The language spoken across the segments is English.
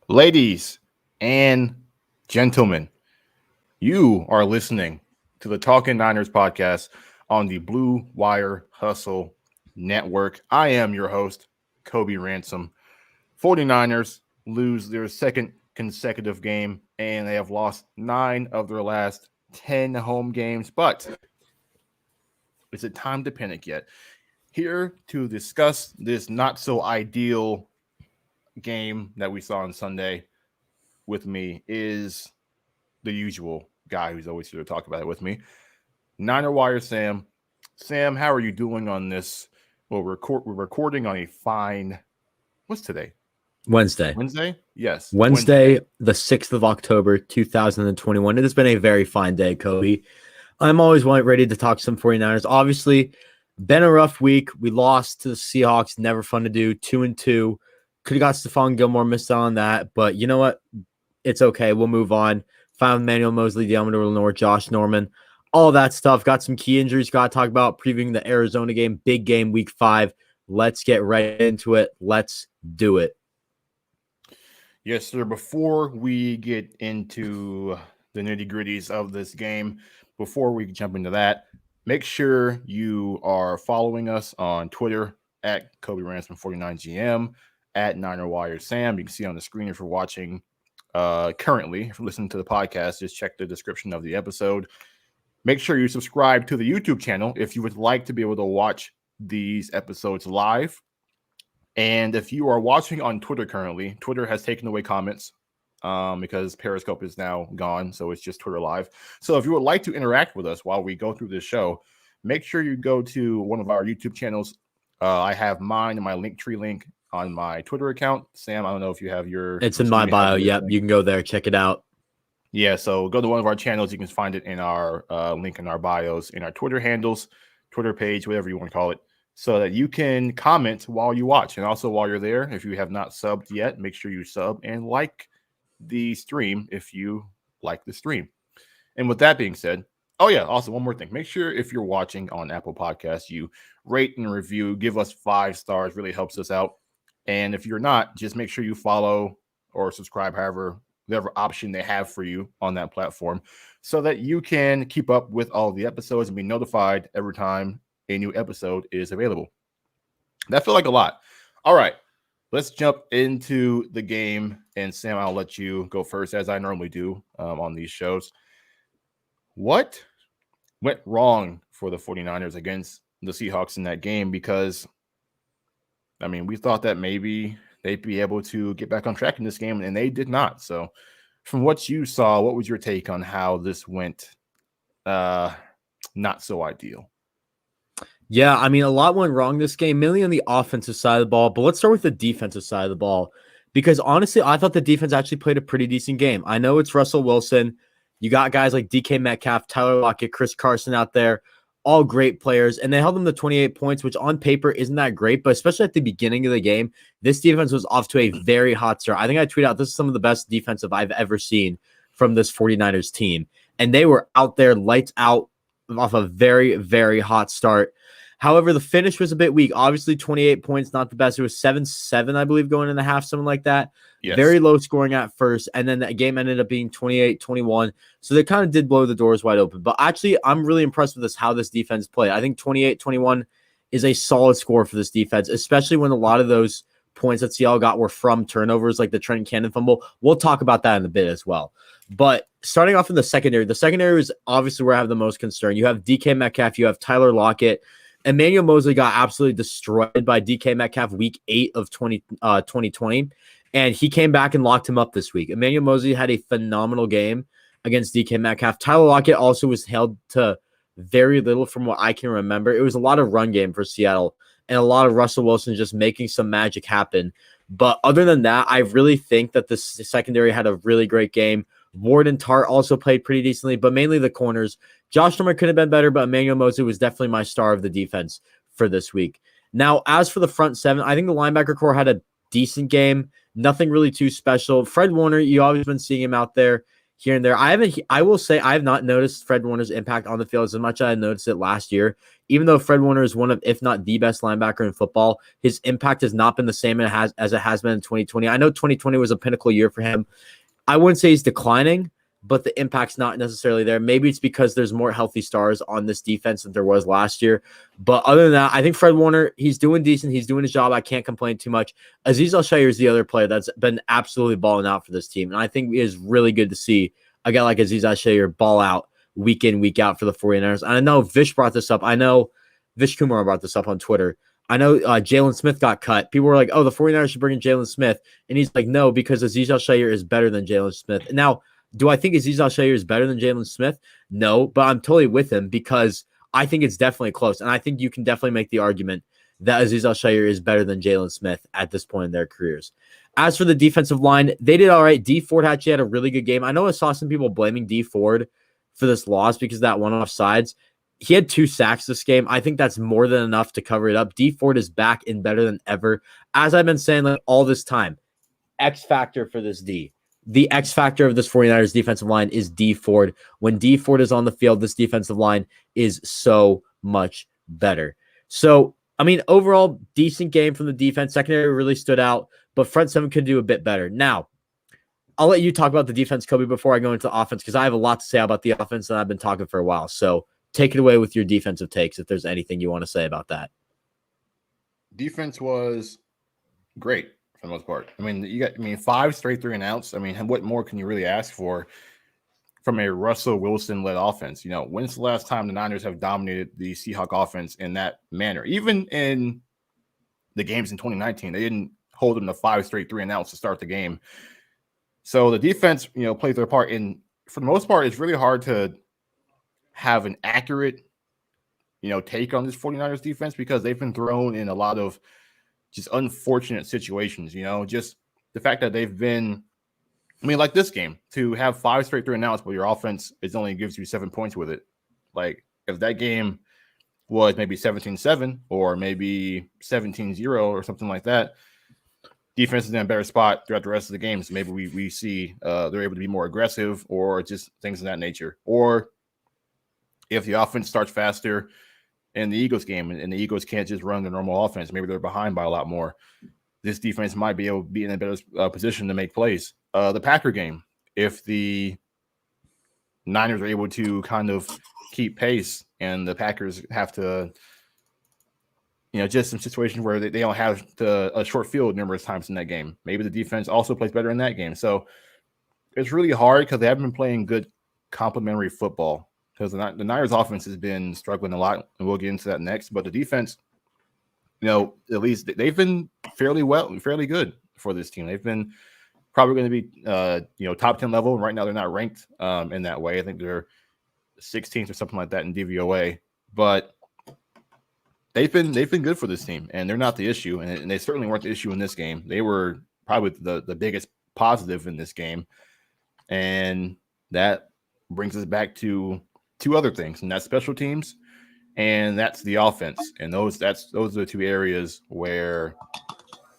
Ladies and gentlemen, you are listening to the Talkin Niners podcast on the Blue Wire Hustle Network. I am your host, Kobe Ransom. 49ers lose their second consecutive game, and they have lost 9 of their last 10 home games. But is it time to panic yet? Here to discuss this not so ideal game that we saw on Sunday with me is the usual guy who's always here to talk about it with me, Niner Wire Sam. Sam, how are you doing on this? Well, we're recording on a fine. What's today? Wednesday. Yes. Wednesday, the 6th of October, 2021. It has been a very fine day, Kobe. I'm always ready to talk some 49ers. Obviously, been a rough week. We lost to the Seahawks. Never fun to do. 2-2. Could have got Stephon Gilmore, missed out on that. But you know what? It's okay. We'll move on. Found Emmanuel Mosley, Deommodore Lenoir, Josh Norman, all that stuff. Got some key injuries. Got to talk about previewing the Arizona game. Big game, week 5. Let's get right into it. Let's do it. Yes, sir. Before we get into the nitty-gritties of this game, before we jump into that, make sure you are following us on Twitter at Kobe Ransom 49GM, at Niner Wire Sam. You can see on the screen if you're watching currently. If you're listening to the podcast, just check the description of the episode. Make sure you subscribe to the YouTube channel if you would like to be able to watch these episodes live. And if you are watching on Twitter currently, Twitter has taken away comments because Periscope is now gone. So it's just Twitter Live. So if you would like to interact with us while we go through this show, make sure you go to one of our YouTube channels. I have mine and my Linktree link on my Twitter account. Sam, I don't know if you have your... It's in my bio. Yep, you can go there. Check it out. Yeah, so go to one of our channels. You can find it in our link in our bios, in our Twitter handles, Twitter page, whatever you want to call it, so that you can comment while you watch. And also while you're there, if you have not subbed yet, make sure you sub and like the stream if you like the stream. And with that being said, oh yeah, also one more thing. Make sure if you're watching on Apple Podcasts, you rate and review, give us 5 stars, really helps us out. And if you're not, just make sure you follow or subscribe, whatever option they have for you on that platform, so that you can keep up with all the episodes and be notified every time a new episode is available. That felt like a lot. All right, let's jump into the game. And Sam, I'll let you go first, as I normally do on these shows. What went wrong for the 49ers against the Seahawks in that game? Because, I mean, we thought that maybe they'd be able to get back on track in this game, and they did not. So from what you saw, what was your take on how this went not so ideal? Yeah, I mean, a lot went wrong this game, mainly on the offensive side of the ball. But let's start with the defensive side of the ball, because honestly, I thought the defense actually played a pretty decent game. I know it's Russell Wilson. You got guys like DK Metcalf, Tyler Lockett, Chris Carson out there, all great players, and they held them to 28 points, which on paper isn't that great, but especially at the beginning of the game, this defense was off to a very hot start. I think I tweeted out, this is some of the best defensive I've ever seen from this 49ers team, and they were out there lights out off a very, very hot start. However, the finish was a bit weak. Obviously, 28 points, not the best. It was 7-7, I believe, going in the half, something like that. Yes. Very low scoring at first, and then that game ended up being 28-21. So they kind of did blow the doors wide open. But actually, I'm really impressed with how this defense played. I think 28-21 is a solid score for this defense, especially when a lot of those points that Seattle got were from turnovers, like the Trent Cannon fumble. We'll talk about that in a bit as well. But starting off in the secondary is obviously where I have the most concern. You have DK Metcalf, you have Tyler Lockett. Emmanuel Mosley got absolutely destroyed by DK Metcalf week 8 of 2020, and he came back and locked him up this week. Emmanuel Mosley had a phenomenal game against DK Metcalf. Tyler Lockett also was held to very little from what I can remember. It was a lot of run game for Seattle and a lot of Russell Wilson just making some magic happen. But other than that, I really think that the secondary had a really great game. Ward and Tart also played pretty decently, but mainly the corners. Josh Norman could have been better, but Emmanuel Mosley was definitely my star of the defense for this week. Now, as for the front seven, I think the linebacker core had a decent game. Nothing really too special. Fred Warner, you always been seeing him out there. here and there. I will say I have not noticed Fred Warner's impact on the field as much as I noticed it last year. Even though Fred Warner is one of, if not the best linebacker in football, his impact has not been the same as it has been in 2020. I know 2020 was a pinnacle year for him. I wouldn't say he's declining, but the impact's not necessarily there. Maybe it's because there's more healthy stars on this defense than there was last year. But other than that, I think Fred Warner, he's doing decent. He's doing his job. I can't complain too much. Azeez Al-Shaair is the other player that's been absolutely balling out for this team. And I think it is really good to see a guy like Azeez Al-Shaair ball out week in, week out for the 49ers. And I know Vish brought this up. I know Vish Kumar brought this up on Twitter. I know Jalen Smith got cut. People were like, oh, the 49ers should bring in Jalen Smith. And he's like, no, because Azeez Al-Shaair is better than Jalen Smith. Now, do I think Azeez Al-Shaair is better than Jalen Smith? No, but I'm totally with him because I think it's definitely close. And I think you can definitely make the argument that Azeez Al-Shaair is better than Jalen Smith at this point in their careers. As for the defensive line, they did all right. D Ford actually had a really good game. I know I saw some people blaming D Ford for this loss because of that one offsides. He had 2 sacks this game. I think that's more than enough to cover it up. D Ford is back and better than ever. As I've been saying like all this time, X factor for this D. The X factor of this 49ers defensive line is D Ford. When D Ford is on the field, this defensive line is so much better. So, I mean, overall, decent game from the defense. Secondary really stood out, but front seven could do a bit better. Now, I'll let you talk about the defense, Kobe, before I go into the offense, because I have a lot to say about the offense, and I've been talking for a while. So take it away with your defensive takes if there's anything you want to say about that. Defense was great for the most part. I mean, 5 straight 3-and-outs. I mean, what more can you really ask for from a Russell Wilson-led offense? You know, when's the last time the Niners have dominated the Seahawks offense in that manner? Even in the games in 2019, they didn't hold them to 5 straight 3-and-outs to start the game. So the defense, you know, plays their part. And for the most part, it's really hard to have an accurate, you know, take on this 49ers defense because they've been thrown in a lot of just unfortunate situations, you know, just the fact that they've been, I mean, like this game, to have 5 straight 3-and-outs, but your offense is only gives you 7 points with it. Like, if that game was maybe 17-7 or maybe 17-0 or something like that, defense is in a better spot throughout the rest of the game. So maybe we see they're able to be more aggressive or just things of that nature. Or if the offense starts faster in the Eagles game and the Eagles can't just run the normal offense, maybe they're behind by a lot more, this defense might be able to be in a better position to make plays. The Packer game, if the Niners are able to kind of keep pace and the Packers have to, you know, just some situations where they don't have a short field numerous times in that game, maybe the defense also plays better in that game. So it's really hard because they haven't been playing good complementary football. Because the Niners offense has been struggling a lot, and we'll get into that next. But the defense, you know, at least they've been fairly good for this team. They've been probably going to be, you know, top 10 level. Right now, they're not ranked in that way. I think they're 16th or something like that in DVOA. But they've been good for this team, and they're not the issue. And they certainly weren't the issue in this game. They were probably the biggest positive in this game, and that brings us back to 2 other things, and that's special teams, and that's the offense. And those are the 2 areas where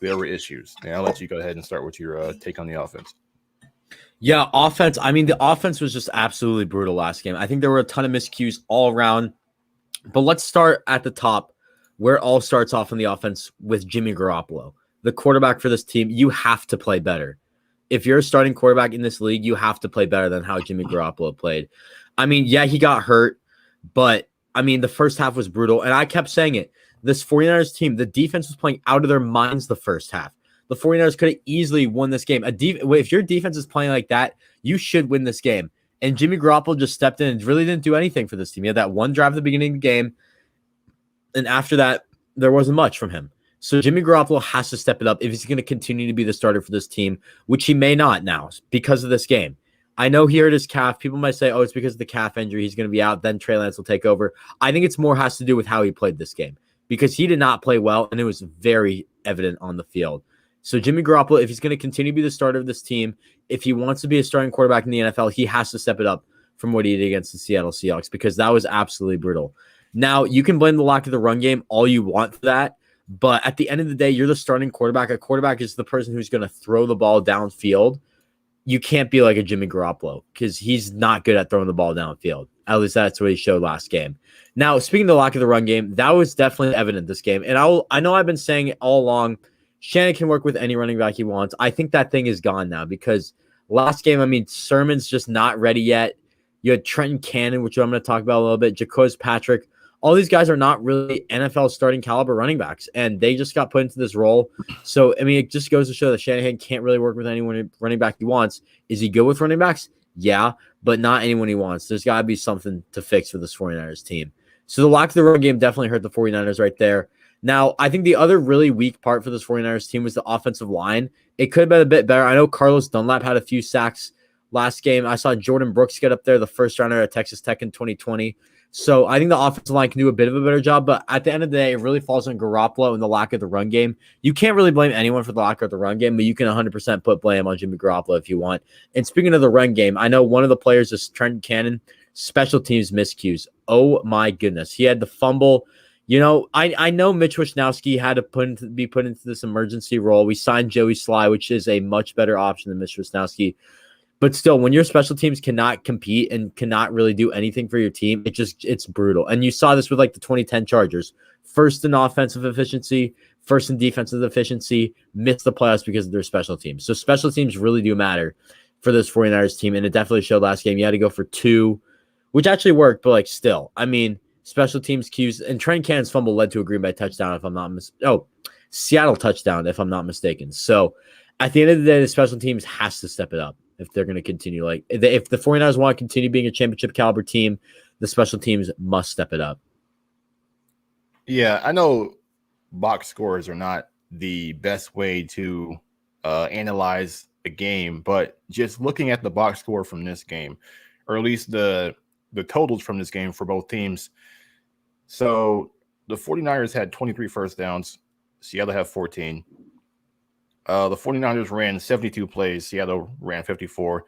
there were issues. And I'll let you go ahead and start with your take on the offense. Yeah, offense. I mean, the offense was just absolutely brutal last game. I think there were a ton of miscues all around. But let's start at the top, where it all starts off on the offense with Jimmy Garoppolo, the quarterback for this team. You have to play better. If you're a starting quarterback in this league, you have to play better than how Jimmy Garoppolo played. I mean, yeah, he got hurt, but I mean, the first half was brutal. And I kept saying it. This 49ers team, the defense was playing out of their minds the first half. The 49ers could have easily won this game. If your defense is playing like that, you should win this game. And Jimmy Garoppolo just stepped in and really didn't do anything for this team. He had that one drive at the beginning of the game. And after that, there wasn't much from him. So Jimmy Garoppolo has to step it up if he's going to continue to be the starter for this team, which he may not now because of this game. I know he hurt his calf. People might say, oh, it's because of the calf injury. He's going to be out. Then Trey Lance will take over. I think it's more has to do with how he played this game because he did not play well, and it was very evident on the field. So Jimmy Garoppolo, if he's going to continue to be the starter of this team, if he wants to be a starting quarterback in the NFL, he has to step it up from what he did against the Seattle Seahawks because that was absolutely brutal. Now, you can blame the lack of the run game all you want for that, but at the end of the day, you're the starting quarterback. A quarterback is the person who's going to throw the ball downfield. you can't be like a Jimmy Garoppolo because he's not good at throwing the ball downfield. At least that's what he showed last game. Now, speaking of the lack of the run game, that was definitely evident this game. And I know I've been saying it all along, Shannon can work with any running back he wants. I think that thing is gone now because last game, I mean, Sermon's just not ready yet. You had Trenton Cannon, which I'm going to talk about a little bit, Jacoz Patrick. All these guys are not really NFL starting caliber running backs, and they just got put into this role. So, I mean, it just goes to show that Shanahan can't really work with anyone running back he wants. Is he good with running backs? Yeah, but not anyone he wants. There's got to be something to fix for this 49ers team. So the lack of the run game definitely hurt the 49ers right there. Now, I think the other really weak part for this 49ers team was the offensive line. It could have been a bit better. I know Carlos Dunlap had a few sacks last game. I saw Jordan Brooks get up there, the first rounder at Texas Tech in 2020. So I think the offensive line can do a bit of a better job, but at the end of the day, it really falls on Garoppolo and the lack of the run game. You can't really blame anyone for the lack of the run game, but you can 100% put blame on Jimmy Garoppolo if you want. And speaking of the run game, I know one of the players is Trenton Cannon, special teams miscues. Oh my goodness. He had the fumble. You know, I know Mitch Wishnowsky had to be put into this emergency role. We signed Joey Sly, which is a much better option than Mitch Wishnowsky. But still, when your special teams cannot compete and cannot really do anything for your team, it's brutal. And you saw this with like the 2010 Chargers. First in offensive efficiency, first in defensive efficiency, missed the playoffs because of their special teams. So special teams really do matter for this 49ers team. And it definitely showed last game. You had to go for 2, which actually worked, but like still, I mean, special teams cues. And Trent Cannon's fumble led to a Green Bay touchdown, if I'm not Seattle touchdown, if I'm not mistaken. So at the end of the day, the special teams has to step it up if they're going to continue. Like, if the 49ers want to continue being a championship caliber team, the special teams must step it up. Yeah, I know box scores are not the best way to analyze a game, but just looking at the box score from this game, or at least the totals from this game for both teams. So the 49ers had 23 first downs. Seattle had 14. The 49ers ran 72 plays. Seattle ran 54.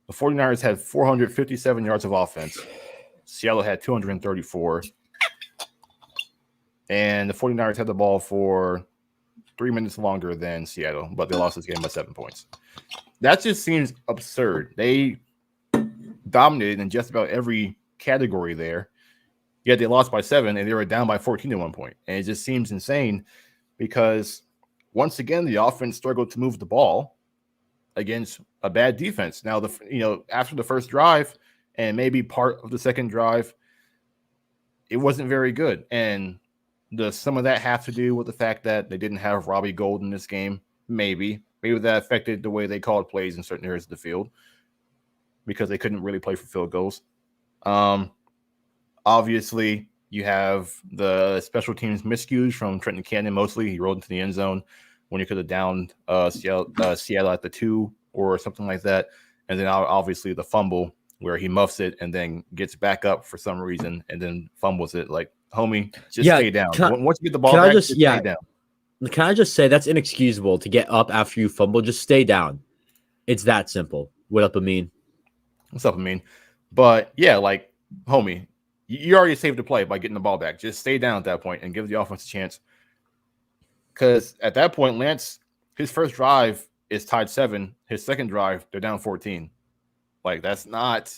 The 49ers had 457 yards of offense. Seattle had 234. And the 49ers had the ball for 3 minutes longer than Seattle, but they lost this game by 7 points. That just seems absurd. They dominated in just about every category there, yet they lost by 7, and they were down by 14 at one point. And it just seems insane because once again, the offense struggled to move the ball against a bad defense. Now, after the first drive and maybe part of the second drive, it wasn't very good. And some of that has to do with the fact that they didn't have Robbie Gould in this game. Maybe that affected the way they called plays in certain areas of the field because they couldn't really play for field goals. Obviously, you have the special teams miscues from Trenton Cannon mostly. He rolled into the end zone when he could have downed Seattle at the 2 or something like that. And then obviously the fumble where he muffs it and then gets back up for some reason and then fumbles it. Like, homie, just stay down. Once you get the ball back, just stay down. Can I just say that's inexcusable to get up after you fumble? Just stay down. It's that simple. What up, Amin? What's up, Amin? But yeah, like, homie, you already saved the play by getting the ball back. Just stay down at that point and give the offense a chance. Because at that point, Lance, his first drive is tied 7. His second drive, they're down 14. Like, that's not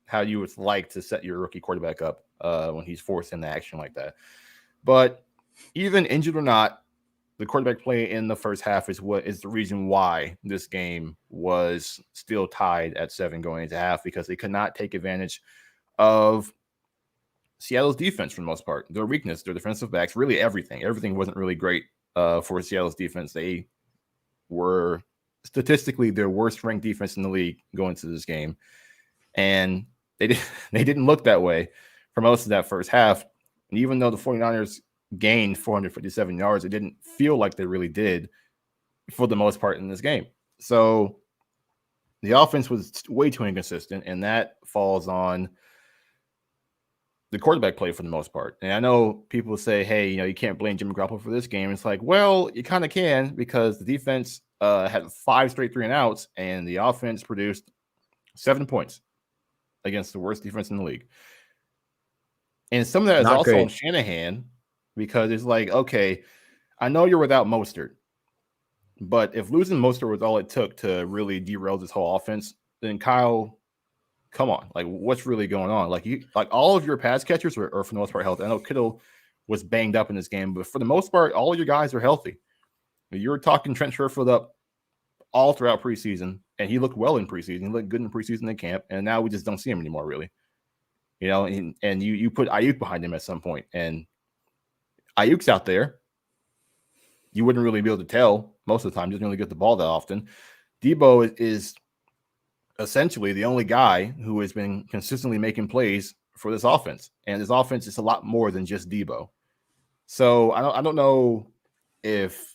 how you would like to set your rookie quarterback up when he's forced into action like that. But even injured or not, the quarterback play in the first half is what is the reason why this game was still tied at 7 going into half, because they could not take advantage of Seattle's defense for the most part. Their weakness, their defensive backs, really everything. Everything wasn't really great for Seattle's defense. They were statistically their worst ranked defense in the league going into this game. And they didn't look that way for most of that first half. And even though the 49ers gained 457 yards, it didn't feel like they really did for the most part in this game. So the offense was way too inconsistent, and that falls on the quarterback play for the most part. And I know people say, hey, you can't blame Jimmy Garoppolo for this game. It's like, well, you kind of can, because the defense had 5 straight 3-and-outs, and the offense produced 7 points against the worst defense in the league. And some of that is also great on Shanahan, because it's like, okay, I know you're without Mostert, But if losing Mostert was all it took to really derail this whole offense, then Kyle, come on, like what's really going on? Like all of your pass catchers are for the most part healthy. I know Kittle was banged up in this game, but for the most part, all of your guys are healthy. You were talking Trent Sherfield up all throughout preseason, and he looked well in preseason. He looked good in preseason in camp, and now we just don't see him anymore, really. And you put Ayuk behind him at some point, and Ayuk's out there. You wouldn't really be able to tell most of the time. He doesn't really get the ball that often. Debo is essentially the only guy who has been consistently making plays for this offense, and this offense is a lot more than just Debo. So I don't know if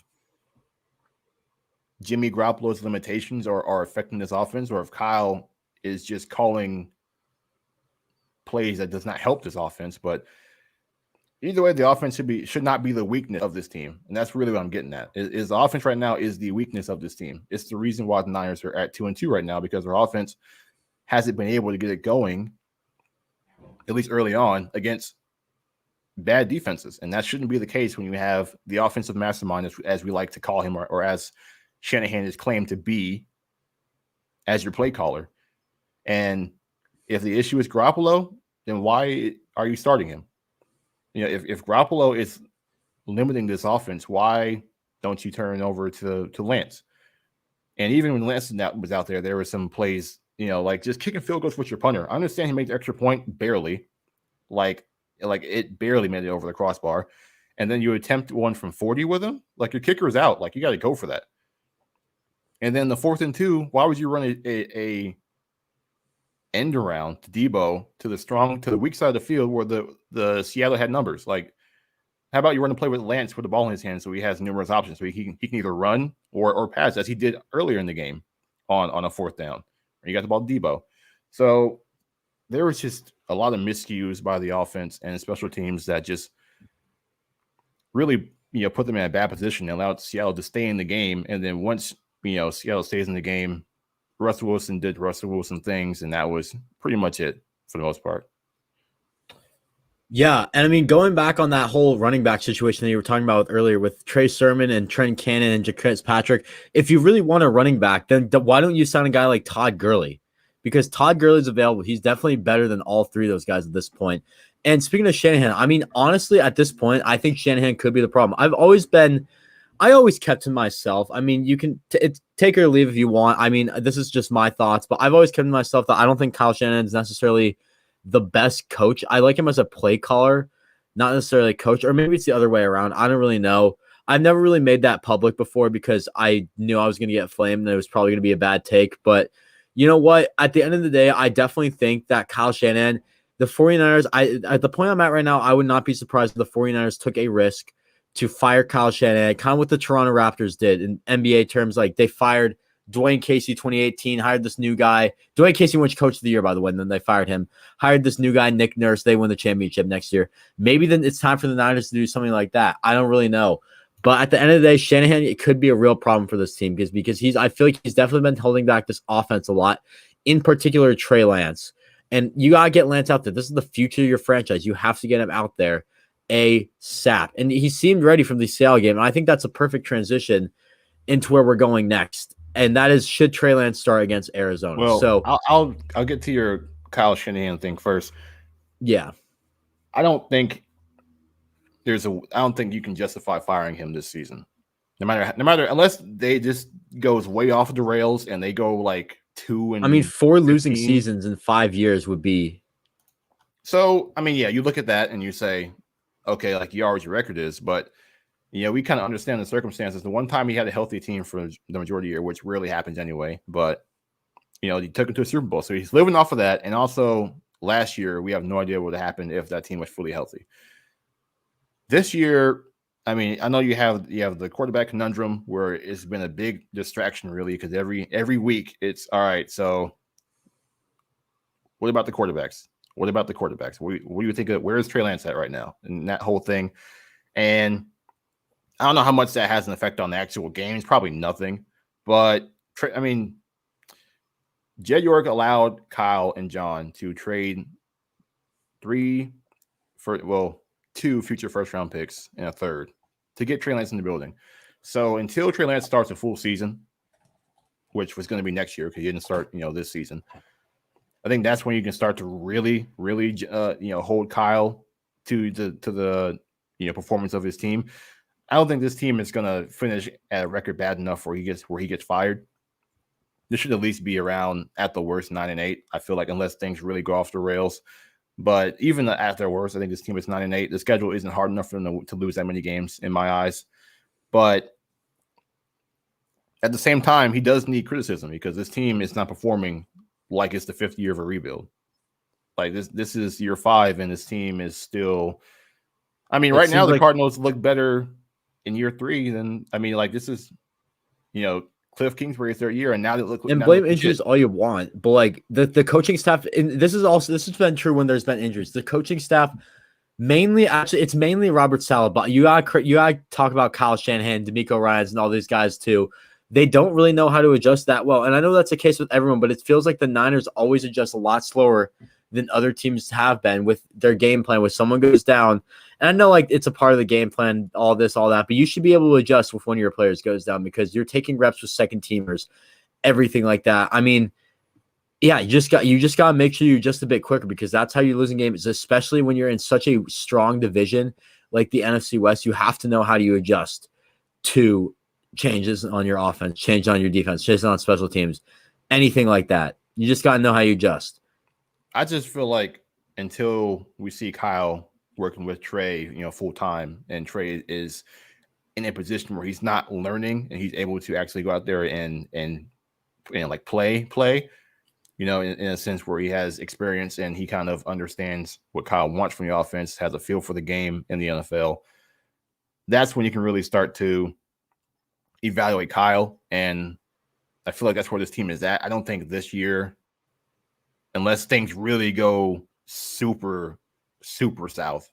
Jimmy Garoppolo's limitations are affecting this offense, or if Kyle is just calling plays that does not help this offense. But either way, the offense should not be the weakness of this team, and that's really what I'm getting at. Is the offense right now is the weakness of this team? It's the reason why the Niners are at 2-2 right now, because their offense hasn't been able to get it going, at least early on, against bad defenses, and that shouldn't be the case when you have the offensive mastermind, as we like to call him, or as Shanahan is claimed to be, as your play caller. And if the issue is Garoppolo, then why are you starting him? If Garoppolo is limiting this offense, why don't you turn over to Lance? And even when Lance was out there were some plays, like just kicking field goals with your punter. I understand he made the extra point barely, like it barely made it over the crossbar, and then you attempt one from 40 with him. Like, your kicker is out. Like, you got to go for that. And then the 4th and 2, why would you run a end around to Debo to the weak side of the field where the Seattle had numbers? Like, how about you run a play with Lance with the ball in his hand, so he has numerous options, so he can either run or pass, as he did earlier in the game on a 4th down, where you got the ball to Debo. So there was just a lot of miscues by the offense and special teams that just really, put them in a bad position and allowed Seattle to stay in the game. And then once, Seattle stays in the game, Russell Wilson did Russell Wilson things, and that was pretty much it for the most part. Yeah, and I mean, going back on that whole running back situation that you were talking about earlier with Trey Sermon and Trent Cannon and Jacquez Patrick, if you really want a running back, then why don't you sign a guy like Todd Gurley? Because Todd Gurley's available. He's definitely better than all three of those guys at this point. And speaking of Shanahan, I mean, honestly, at this point, I think Shanahan could be the problem. I always kept to myself. I mean, you can take or leave if you want. I mean, this is just my thoughts, but I've always kept to myself that I don't think Kyle Shanahan is necessarily the best coach. I like him as a play caller, not necessarily a coach, or maybe it's the other way around. I don't really know. I've never really made that public before because I knew I was going to get flamed and it was probably going to be a bad take. But you know what? At the end of the day, I definitely think that Kyle Shanahan, the 49ers, at the point I'm at right now, I would not be surprised if the 49ers took a risk to fire Kyle Shanahan, kind of what the Toronto Raptors did in NBA terms. Like, they fired Dwayne Casey 2018, hired this new guy. Dwayne Casey won Coach of the Year, by the way, and then they fired him. Hired this new guy, Nick Nurse. They win the championship next year. Maybe then it's time for the Niners to do something like that. I don't really know. But at the end of the day, Shanahan, it could be a real problem for this team because I feel like he's definitely been holding back this offense a lot, in particular Trey Lance. And you got to get Lance out there. This is the future of your franchise. You have to get him out there ASAP. And he seemed ready from the Seattle game. And I think that's a perfect transition into where we're going next. And that is, should Trey Lance start against Arizona? Well, so I'll get to your Kyle Shanahan thing first. Yeah. I don't think you can justify firing him this season. No matter unless they just goes way off the rails and they go like 2 and 4 15. losing seasons in 5 years would be. So, yeah, you look at that and you say, okay, like, you are what your record is, but we kind of understand the circumstances. The one time he had a healthy team for the majority of the year, which rarely happens anyway, but he took him to a Super Bowl. So he's living off of that. And also last year, we have no idea what would happen if that team was fully healthy. This year, I know you have the quarterback conundrum where it's been a big distraction, really, because every week it's all right. So what about the quarterbacks? What about the quarterbacks? What do you think of, where is Trey Lance at right now and that whole thing? And I don't know how much that has an effect on the actual games. Probably nothing. But Jed York allowed Kyle and John to trade 2 future first-round picks and a third to get Trey Lance in the building. So until Trey Lance starts a full season, which was going to be next year because he didn't start, this season, I think that's when you can start to really, really, hold Kyle to the performance of his team. I don't think this team is going to finish at a record bad enough where he gets fired. This should at least be around at the worst 9-8. I feel like unless things really go off the rails. But even at their worst, I think this team is 9-8. The schedule isn't hard enough for them to lose that many games in my eyes. But at the same time, he does need criticism because this team is not performing like it's the 5th year of a rebuild. Like this is year 5, and this team is still. I mean, right now the Cardinals look better in year 3 than. I mean, like this is, Cliff Kingsbury's third year, and now they look. And blame injuries all you want, but like the coaching staff, and this has been true when there's been injuries. The coaching staff, it's mainly Robert Saleh, but you gotta talk about Kyle Shanahan, D'Amico Ryans, and all these guys too. They don't really know how to adjust that well, and I know that's the case with everyone, but it feels like the Niners always adjust a lot slower than other teams have been with their game plan. When someone goes down, and I know like it's a part of the game plan, all this, all that, but you should be able to adjust if one of your players goes down because you're taking reps with second teamers, everything like that. I mean, yeah, you just got to make sure you're just a bit quicker because that's how you're losing games, especially when you're in such a strong division like the NFC West. You have to know how you adjust to changes on your offense, change on your defense, changes on special teams, anything like that. You just got to know how you adjust. I just feel like until we see Kyle working with Trey, full time, and Trey is in a position where he's not learning and he's able to actually go out there and like play, in a sense where he has experience and he kind of understands what Kyle wants from the offense, has a feel for the game in the NFL. That's when you can really start to evaluate Kyle. And I feel like that's where this team is at. I don't think this year, unless things really go super, super south,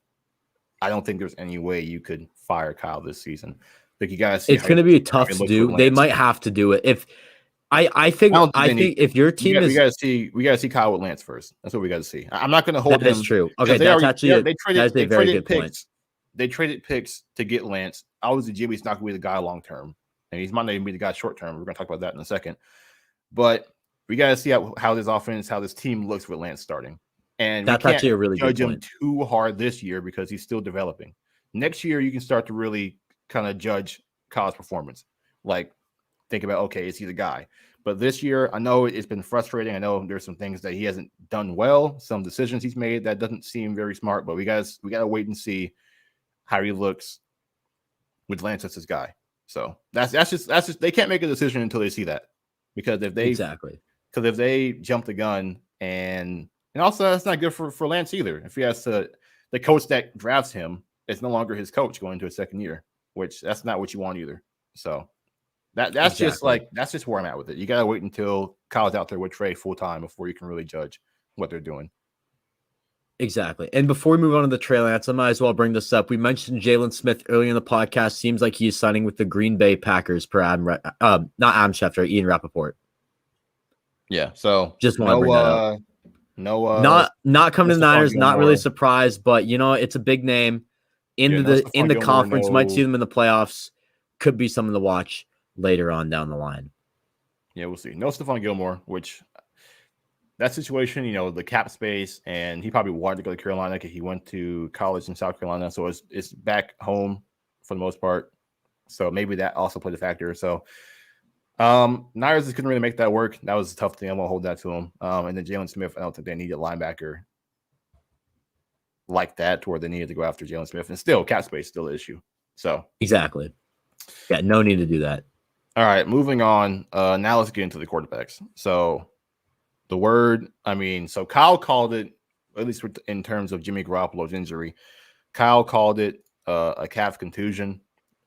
I don't think there's any way you could fire Kyle this season. Like you guys, it's going to be tough to do. They might have to do it. If I think if your team we got to see Kyle with Lance first. That's what we got to see. I'm not going to hold him. That's true. Okay, that's a very good point. They traded picks to get Lance. Obviously, Jimmy's not going to be the guy long term, and he's might not even be the guy short term. We're going to talk about that in a second. But we got to see how this offense, how this team looks with Lance starting. And that's actually a really good judge him too hard this year because he's still developing. Next year, you can start to really kind of judge Kyle's performance. Like, think about, okay, is he the guy? But this year, I know it's been frustrating. I know there's some things that he hasn't done well, some decisions he's made that doesn't seem very smart. But we got to wait and see how he looks with Lance as his guy. So that's just they can't make a decision until they see that, because if they jump the gun and also that's not good for Lance either. If he has to, the coach that drafts him is no longer his coach going into his second year, which that's not what you want either. So that's just where I'm at with it. You got to wait until Kyle's out there with Trey full time before you can really judge what they're doing. Exactly. And before we move on to the Trey Lance, I might as well bring this up. We mentioned Jalen Smith earlier in the podcast. Seems like he is signing with the Green Bay Packers per not Adam Schefter, Ian Rappaport. Yeah. So just want to bring that up. Not coming to the Niners, not really surprised, but it's a big name in the conference. Might see them in the playoffs. Could be something to watch later on down the line. Yeah, we'll see. No Stephon Gilmore, which that situation, the cap space, and he probably wanted to go to Carolina because he went to college in South Carolina, so it's back home for the most part. So maybe that also played a factor. So Niners just couldn't really make that work. That was a tough thing. I'm gonna hold that to him. And then Jalen Smith, I don't think they needed a linebacker like that to where they needed to go after Jalen Smith. And still, cap space still an issue. So exactly. Yeah, no need to do that. All right, moving on. Now let's get into the quarterbacks. So so Kyle called it, at least in terms of Jimmy Garoppolo's injury, Kyle called it a calf contusion.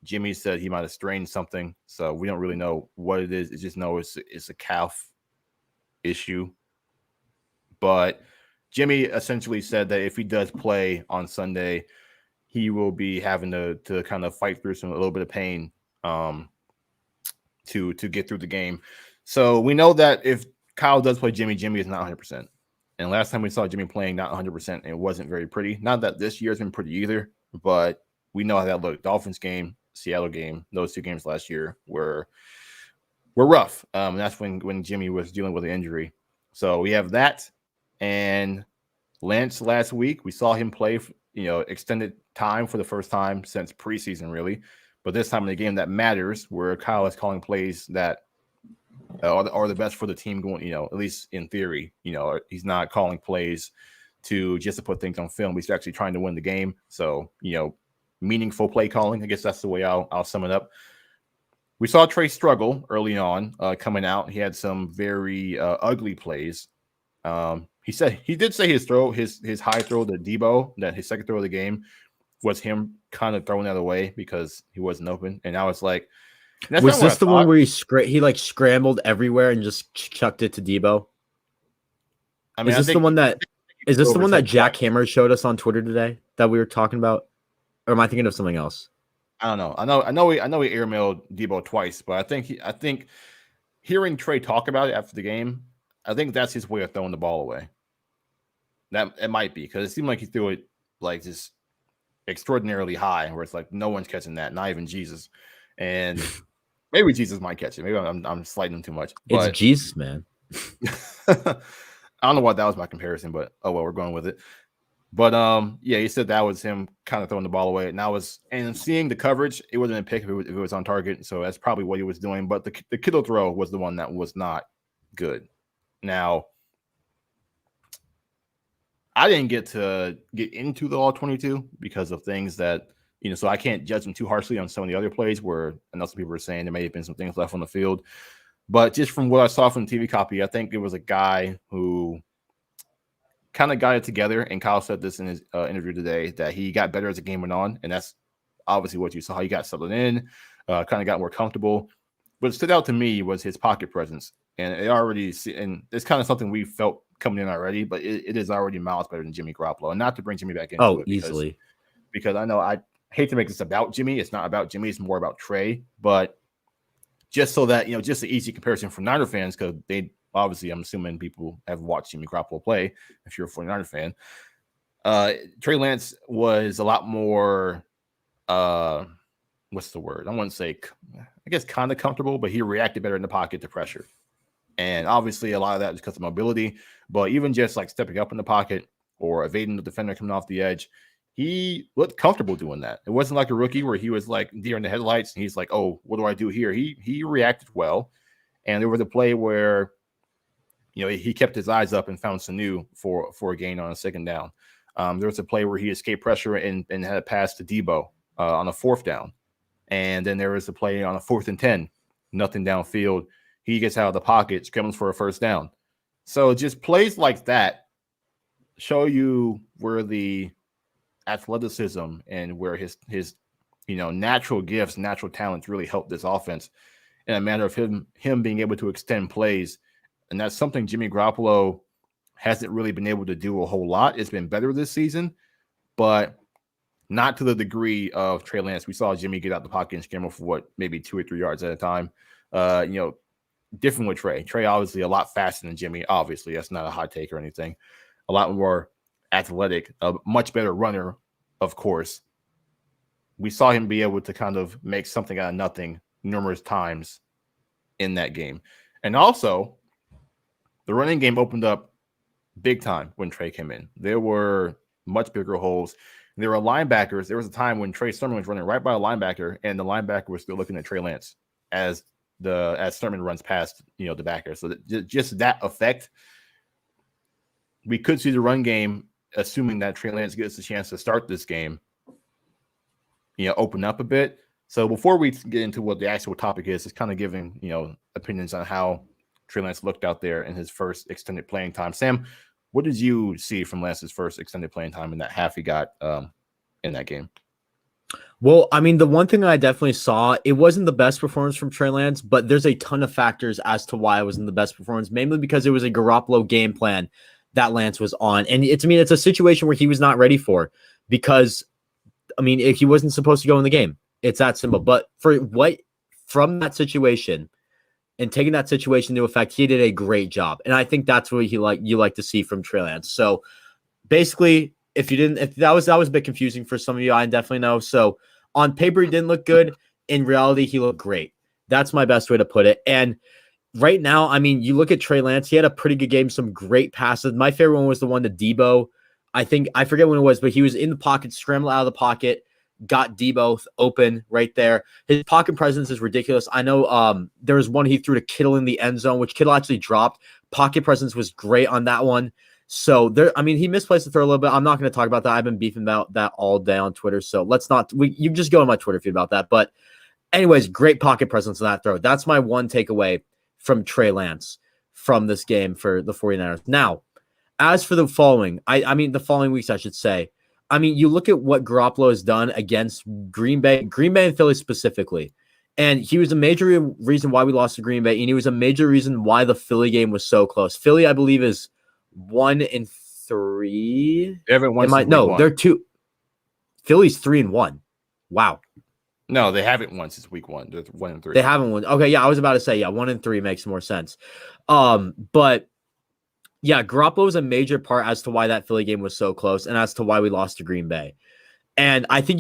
Jimmy said he might have strained something, so we don't really know what it is. It's just know it's a calf issue. But Jimmy essentially said that if he does play on Sunday, he will be having to kind of fight through a little bit of pain to get through the game. So we know that if Kyle does play Jimmy is not 100%. And last time we saw Jimmy playing not 100%, it wasn't very pretty. Not that this year's been pretty either, but we know how that looked. Dolphins game, Seattle game, those 2 games last year were rough. That's when Jimmy was dealing with an injury. So we have that, and Lance last week we saw him play, extended time for the first time since preseason, really. But this time in the game that matters, where Kyle is calling plays that are the best for the team going, at least in theory. He's not calling plays just to put things on film. He's actually trying to win the game. So, meaningful play calling. I guess that's the way I'll sum it up. We saw Trey struggle early on coming out. He had some very ugly plays. He did say his high throw to Debo, that his second throw of the game was him kind of throwing that away because he wasn't open. And I was like, was this the one where he scrambled everywhere and just chucked it to Debo? I mean, is this the one that Jack Hammer showed us on Twitter today that we were talking about? Or am I thinking of something else? I don't know. I know he airmailed Debo twice, but I think hearing Trey talk about it after the game, I think that's his way of throwing the ball away. That it might be, because it seemed like he threw it like just extraordinarily high, where it's like no one's catching that, not even Jesus. And maybe Jesus might catch it. Maybe I'm sliding him too much. But it's Jesus, man. I don't know why that was my comparison, but oh well, we're going with it. But yeah, he said that was him kind of throwing the ball away. And seeing the coverage, it wasn't a pick if it was on target. So that's probably what he was doing. But the Kittle throw was the one that was not good. Now, I didn't get into the all 22 because of things that, so I can't judge him too harshly on some of the other plays where I know some people were saying there may have been some things left on the field. But just from what I saw from the TV copy, I think it was a guy who kind of got it together. And Kyle said this in his interview today, that he got better as the game went on. And that's obviously what you saw. He got settled in, kind of got more comfortable. What stood out to me was his pocket presence. And it's kind of something we felt coming in already, but it is already miles better than Jimmy Garoppolo. And not to bring Jimmy back into it. Easily. Because I know I hate to make this about Jimmy. It's not about Jimmy. It's more about Trey. But just so that, just an easy comparison for Niner fans, because they obviously, I'm assuming people have watched Jimmy Garoppolo play if you're a 49er fan. Trey Lance was a lot more, what's the word? I wouldn't say, I guess kind of comfortable, but he reacted better in the pocket to pressure. And obviously a lot of that is because of mobility, but even just like stepping up in the pocket or evading the defender coming off the edge, he looked comfortable doing that. It wasn't like a rookie where he was like deer in the headlights and he's like, oh, what do I do here? He reacted well. And there was a play where, he kept his eyes up and found Sanu for a gain on a second down. There was a play where he escaped pressure and had a pass to Debo on a 4th down. And then there was a play on a 4th and 10, nothing downfield. He gets out of the pocket, scrambles for a 1st down. So just plays like that show you where the athleticism and where his natural gifts, natural talents really help this offense in a matter of him being able to extend plays. And that's something Jimmy Garoppolo hasn't really been able to do a whole lot. It's been better this season, but not to the degree of Trey Lance. We saw Jimmy get out the pocket and scramble for maybe 2 or 3 yards at a time. Different with Trey. Trey obviously a lot faster than Jimmy. Obviously, that's not a hot take or anything. A lot more athletic, a much better runner, of course. We saw him be able to kind of make something out of nothing numerous times in that game. And also, the running game opened up big time when Trey came in. There were much bigger holes. There were linebackers. There was a time when Trey Sermon was running right by a linebacker, and the linebacker was still looking at Trey Lance as Sermon runs past, the backer. So just that effect, we could see the run game, assuming that Trey Lance gets a chance to start this game, open up a bit. So before we get into what the actual topic is, it's kind of giving, opinions on how Trey Lance looked out there in his first extended playing time. Sam, what did you see from Lance's first extended playing time in that half he got in that game? Well, I mean, the one thing I definitely saw, it wasn't the best performance from Trey Lance, but there's a ton of factors as to why it wasn't the best performance, mainly because it was a Garoppolo game plan that Lance was on. And it's a situation where he was not ready for, because, if he wasn't supposed to go in the game, it's that simple. But from that situation and taking that situation into effect, he did a great job. And I think that's what you like to see from Trey Lance. So basically, if that was a bit confusing for some of you, I definitely know. So On paper, he didn't look good. In reality, he looked great. That's my best way to put it. And right now, I mean, you look at Trey Lance, he had a pretty good game, some great passes. My favorite one was the one to Debo. I forget when it was, but he was in the pocket, scrambled out of the pocket, got Debo open right there. His pocket presence is ridiculous. I know there was one he threw to Kittle in the end zone, which Kittle actually dropped. Pocket presence was great on that one. So there, I mean, he misplaced the throw a little bit. I'm not going to talk about that. I've been beefing about that all day on Twitter. So let's not, you just go on my Twitter feed about that. But anyways, great pocket presence on that throw. That's my one takeaway from Trey Lance from this game for the 49ers. Now, as for the following, I mean, the following weeks, I should say, I mean, you look at what Garoppolo has done against Green Bay and Philly specifically, and he was a major reason why we lost to Green Bay, and he was a major reason why the Philly game was so close. Philly, I believe, is 1-3. They haven't won since no, week 1. they're 2. Philly's 3-1. Wow. No, they haven't won since week 1. They're 1-3. They haven't won. Okay, yeah, I was about to say, yeah, 1-3 makes more sense. But yeah, Garoppolo was a major part as to why that Philly game was so close and as to why we lost to Green Bay. And I think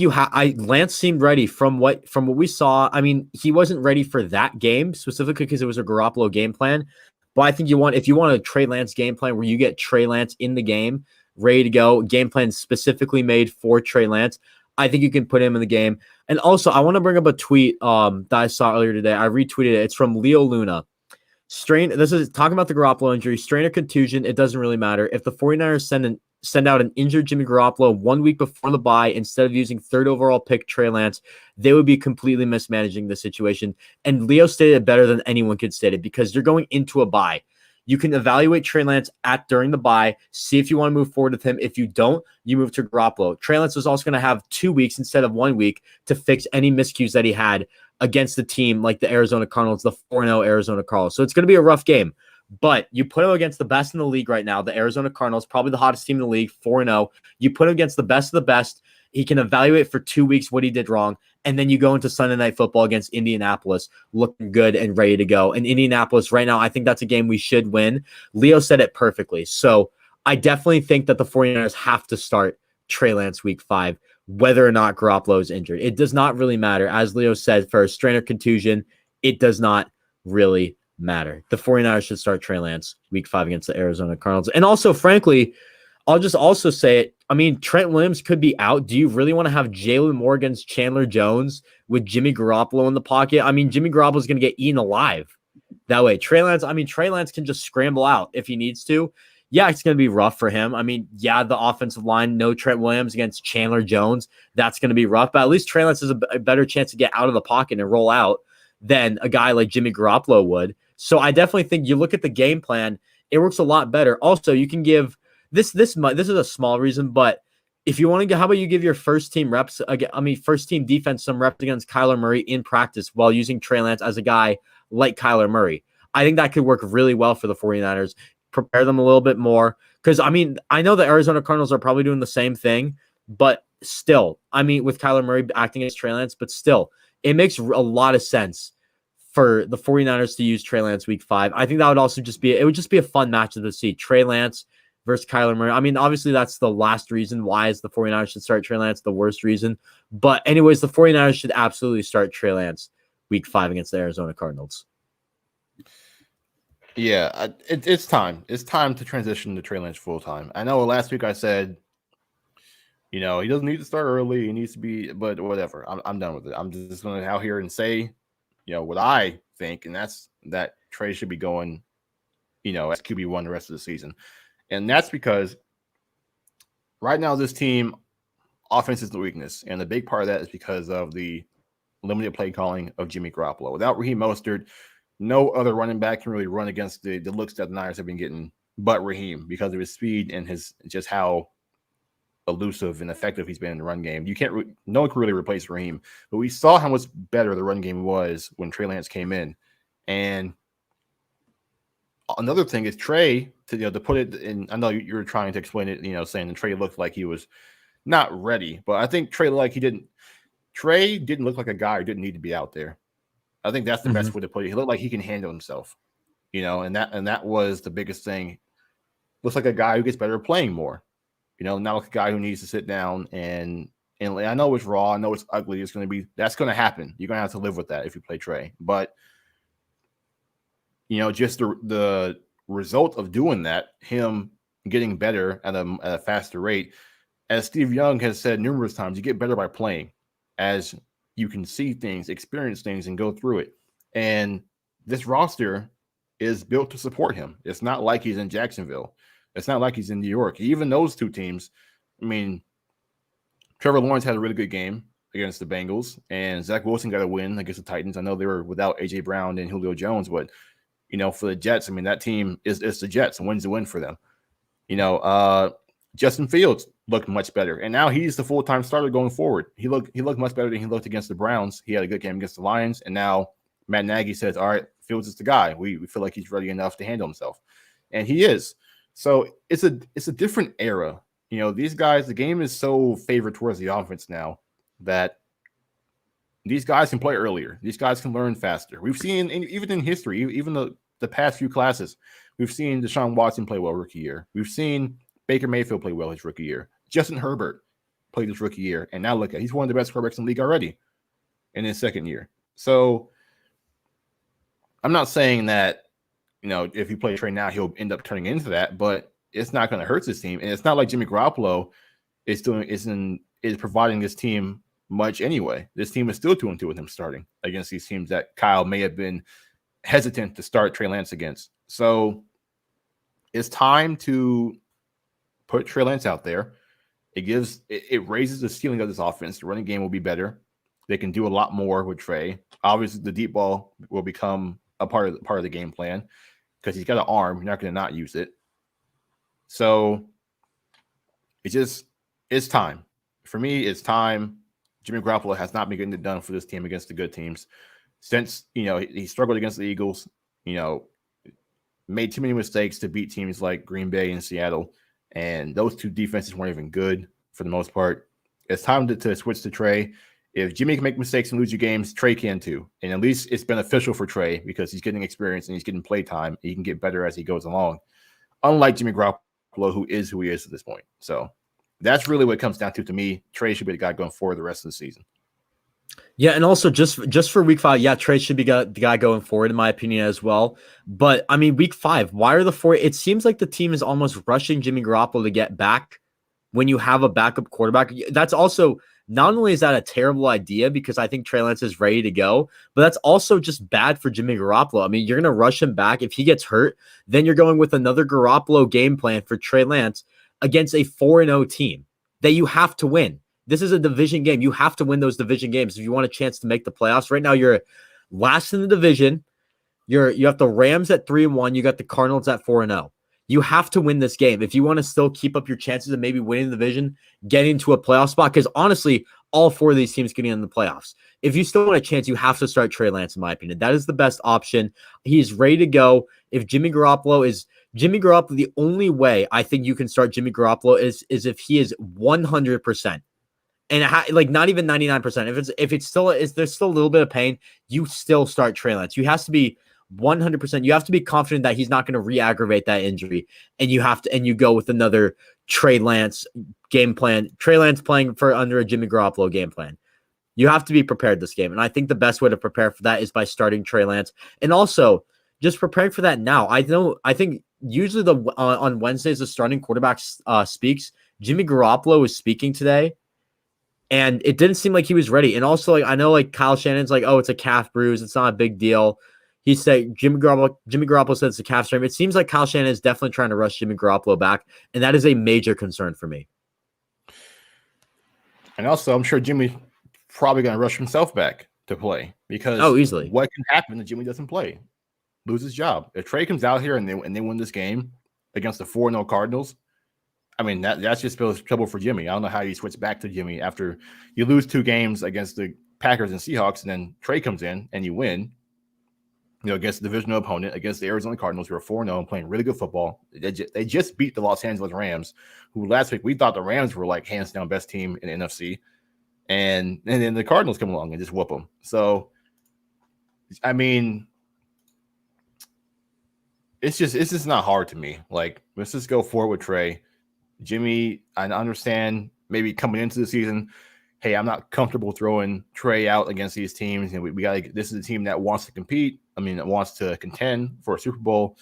Lance seemed ready from what we saw. I mean, he wasn't ready for that game specifically because it was a Garoppolo game plan. But I think if you want a Trey Lance game plan where you get Trey Lance in the game, ready to go, game plan specifically made for Trey Lance, I think you can put him in the game. And also, I want to bring up a tweet that I saw earlier today. I retweeted it. It's from Leo Luna. This is talking about the Garoppolo injury, strain or contusion. It doesn't really matter. If the 49ers send out an injured Jimmy Garoppolo 1 week before the bye instead of using 3rd overall pick Trey Lance, they would be completely mismanaging the situation. And Leo stated it better than anyone could state it because you're going into a bye. You can evaluate Trey Lance during the bye, see if you want to move forward with him. If you don't, you move to Garoppolo. Trey Lance was also going to have 2 weeks instead of 1 week to fix any miscues that he had against the team like the Arizona Cardinals, the 4-0 Arizona Cardinals. So it's going to be a rough game. But you put him against the best in the league right now, the Arizona Cardinals, probably the hottest team in the league, 4-0. You put him against the best of the best. He can evaluate for 2 weeks what he did wrong. And then you go into Sunday Night Football against Indianapolis looking good and ready to go. And Indianapolis right now, I think that's a game we should win. Leo said it perfectly. So I definitely think that the 49ers have to start Trey Lance week 5, whether or not Garoppolo is injured. It does not really matter. As Leo said, for a strain or contusion, it does not really matter. The 49ers should start Trey Lance week 5 against the Arizona Cardinals. And also, frankly, I'll just also say it. I mean, Trent Williams could be out. Do you really want to have Jalen Moore against Chandler Jones with Jimmy Garoppolo in the pocket? I mean, Jimmy Garoppolo is going to get eaten alive that way. Trey Lance can just scramble out if he needs to. Yeah, it's going to be rough for him. I mean, yeah, the offensive line, no Trent Williams against Chandler Jones. That's going to be rough. But at least Trey Lance has a better chance to get out of the pocket and roll out than a guy like Jimmy Garoppolo would. So I definitely think you look at the game plan, it works a lot better. Also, you can give this is a small reason, but if you want to, how about you give your first team defense some reps against Kyler Murray in practice while using Trey Lance as a guy like Kyler Murray? I think that could work really well for the 49ers. Prepare them a little bit more. Because, I mean, I know the Arizona Cardinals are probably doing the same thing, but still, I mean, with Kyler Murray acting as Trey Lance, but still, it makes a lot of sense for the 49ers to use Trey Lance week 5. I think that would also just be a fun match to see. Trey Lance versus Kyler Murray. I mean, obviously that's the last reason why is the 49ers should start Trey Lance, the worst reason. But anyways, the 49ers should absolutely start Trey Lance week 5 against the Arizona Cardinals. Yeah, it's time. It's time to transition to Trey Lance full time. I know last week I said, he doesn't need to start early. He needs to be, but whatever. I'm done with it. I'm just going to out here and say, what I think, and that's that Trey should be going, as QB1 the rest of the season. And that's because right now this team offense is the weakness. And the big part of that is because of the limited play calling of Jimmy Garoppolo. Without Raheem Mostert, no other running back can really run against the looks that the Niners have been getting but Raheem because of his speed and his just how elusive and effective he's been in the run game. No one can really replace Raheem. But we saw how much better the run game was when Trey Lance came in. And another thing is Trey, to put it in, I know you were trying to explain it, saying that Trey looked like he was not ready, but I think Trey didn't look like a guy who didn't need to be out there. I think that's the best way to put it. He looked like he can handle himself, and that was the biggest thing. Looks like a guy who gets better playing more, not like a guy who needs to sit down and And I know it's raw. I know it's ugly. That's going to happen. You're going to have to live with that if you play Trey. But, just the result of doing that, him getting better at a faster rate, as Steve Young has said numerous times, you get better by playing as you can see things, experience things, and go through it. And this roster is built to support him. It's not like he's in Jacksonville. It's not like he's in New York. Even those two teams, I mean, Trevor Lawrence had a really good game against the Bengals, and Zach Wilson got a win against the Titans. I know they were without A.J. Brown and Julio Jones, but, for the Jets, I mean, that team is the Jets. A win's a win for them. Justin Fields looked much better, and now he's the full-time starter going forward. He looked much better than he looked against the Browns. He had a good game against the Lions, and now Matt Nagy says, all right, Fields is the guy. We feel like he's ready enough to handle himself, and he is. So it's a different era. These guys, the game is so favored towards the offense now that these guys can play earlier. These guys can learn faster. We've seen, even in history, even the past few classes, we've seen Deshaun Watson play well rookie year. We've seen Baker Mayfield play well his rookie year. Justin Herbert played his rookie year. And now look at, he's one of the best quarterbacks in the league already in his second year. So I'm not saying that, if you play Trey now, he'll end up turning into that, but it's not going to hurt this team. And it's not like Jimmy Garoppolo is providing this team much anyway. This team is still 2-2 with him starting against these teams that Kyle may have been hesitant to start Trey Lance against. So it's time to put Trey Lance out there. It raises the ceiling of this offense. The running game will be better. They can do a lot more with Trey. Obviously, the deep ball will become a part of the game plan because he's got an arm. You're not going to not use it. So it's time. For me, it's time. Jimmy Garoppolo has not been getting it done for this team against the good teams. Since, he struggled against the Eagles, made too many mistakes to beat teams like Green Bay and Seattle. And those two defenses weren't even good for the most part. It's time to switch to Trey. If Jimmy can make mistakes and lose you games, Trey can too. And at least it's beneficial for Trey because he's getting experience and he's getting play time. He can get better as he goes along. Unlike Jimmy Garoppolo, who is who he is at this point. So that's really what it comes down to me. Trey should be the guy going forward the rest of the season. Yeah, and also just for week 5, yeah, Trey should be the guy going forward, in my opinion, as well. But, I mean, week 5, why are the 4? It seems like the team is almost rushing Jimmy Garoppolo to get back when you have a backup quarterback. That's also, not only is that a terrible idea because I think Trey Lance is ready to go, but that's also just bad for Jimmy Garoppolo. I mean, you're going to rush him back. If he gets hurt, then you're going with another Garoppolo game plan for Trey Lance against a 4-0 team that you have to win. This is a division game. You have to win those division games if you want a chance to make the playoffs. Right now, you're last in the division. You have the Rams at 3-1. You got the Cardinals at 4-0. You have to win this game if you want to still keep up your chances of maybe winning the division, getting to a playoff spot. Because honestly, all 4 of these teams getting in the playoffs. If you still want a chance, you have to start Trey Lance, in my opinion. That is the best option. He's ready to go. If Jimmy Garoppolo, the only way I think you can start Jimmy Garoppolo is if he is 100%. And not even 99%. If it's still there's still a little bit of pain, you still start Trey Lance. You have to be 100%. You have to be confident that he's not going to re-aggravate that injury, and you go with another Trey Lance game plan. Trey Lance playing for under a Jimmy Garoppolo game plan. You have to be prepared this game, and I think the best way to prepare for that is by starting Trey Lance, and also just preparing for that now. I think usually on Wednesdays the starting quarterback speaks. Jimmy Garoppolo was speaking today. And it didn't seem like he was ready. And also, I know Kyle Shannon's oh, it's a calf bruise. It's not a big deal. He said Jimmy Garoppolo said it's a calf strain. It seems like Kyle Shannon is definitely trying to rush Jimmy Garoppolo back. And that is a major concern for me. And also, I'm sure Jimmy's probably going to rush himself back to play because easily. What can happen if Jimmy doesn't play? Lose his job. If Trey comes out here and they win this game against the 4-0 Cardinals, I mean, that's just trouble for Jimmy. I don't know how you switch back to Jimmy after you lose 2 games against the Packers and Seahawks, and then Trey comes in and you win, against the divisional opponent, against the Arizona Cardinals, who are 4-0 and playing really good football. They just beat the Los Angeles Rams, who last week we thought the Rams were hands down best team in the NFC. And then the Cardinals come along and just whoop them. So, I mean, it's just not hard to me. Let's just go forward with Trey. Jimmy, I understand maybe coming into the season, hey, I'm not comfortable throwing Trey out against these teams, and we got this is a team that wants to compete. I mean, that wants to contend for a Super Bowl.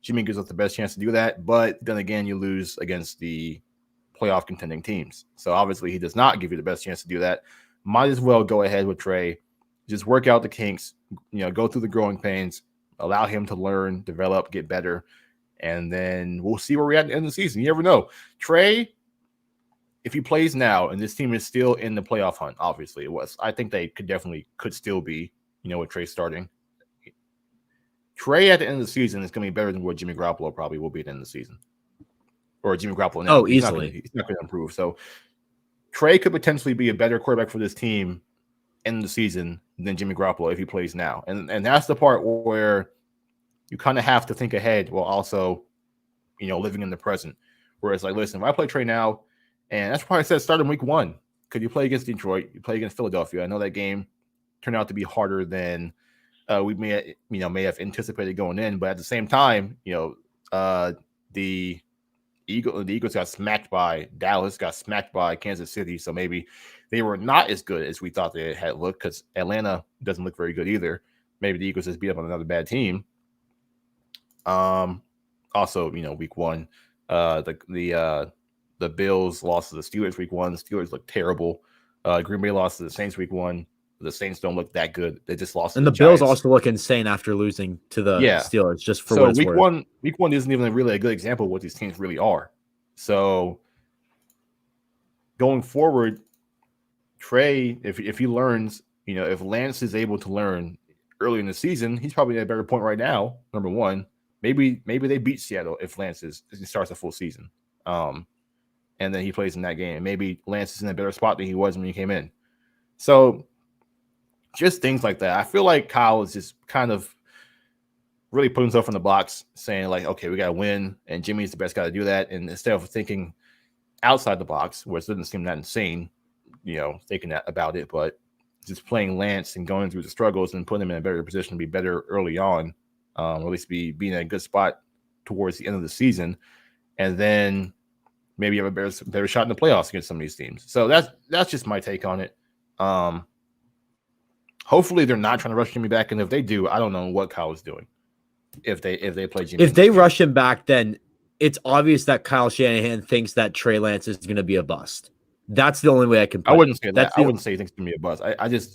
Jimmy gives us the best chance to do that, but then again, you lose against the playoff contending teams. So obviously, he does not give you the best chance to do that. Might as well go ahead with Trey, just work out the kinks, go through the growing pains, allow him to learn, develop, get better, and then we'll see where we're at the end of the season. You never know. Trey, if he plays now and this team is still in the playoff hunt, obviously it was. I think they could still be, with Trey starting. Trey at the end of the season is going to be better than what Jimmy Garoppolo probably will be at the end of the season. Or Jimmy Garoppolo now. Oh, easily. He's not going to improve. So Trey could potentially be a better quarterback for this team in the season than Jimmy Garoppolo if he plays now. And that's the part where you kind of have to think ahead while also, living in the present. Where it's like, listen, if I play Trey now, and that's why I said start in week 1. Could you play against Detroit? You play against Philadelphia. I know that game turned out to be harder than we may have anticipated going in, but at the same time, the Eagles got smacked by Dallas, got smacked by Kansas City, so maybe they were not as good as we thought they had looked because Atlanta doesn't look very good either. Maybe the Eagles just beat up on another bad team. Also, week 1, the Bills lost to the Steelers week 1. The Steelers look terrible. Green Bay lost to the Saints week 1. The Saints don't look that good. They just lost. And to the Bills Giants. Also look insane after losing to the Steelers. Just for so what it's week worth. Week one isn't even really a good example of what these teams really are. So going forward, Trey, if he learns, if Lance is able to learn early in the season, he's probably at a better point right now. Number one, maybe they beat Seattle if Lance starts a full season, and then he plays in that game. Maybe Lance is in a better spot than he was when he came in. So just things like that. I feel like Kyle is just kind of really putting himself in the box, saying like, okay, we got to win, and Jimmy's the best guy to do that. And instead of thinking outside the box, where it doesn't seem that insane, thinking about it, but just playing Lance and going through the struggles and putting him in a better position to be better early on, or at least be in a good spot towards the end of the season, and then maybe have a better shot in the playoffs against some of these teams. So that's just my take on it. Hopefully they're not trying to rush Jimmy back, and if they do, I don't know what Kyle is doing. If they play Jimmy, if they rush him back, then it's obvious that Kyle Shanahan thinks that Trey Lance is going to be a bust. That's the only way I can put it. I wouldn't say that. I wouldn't say he thinks it's going to be a bust.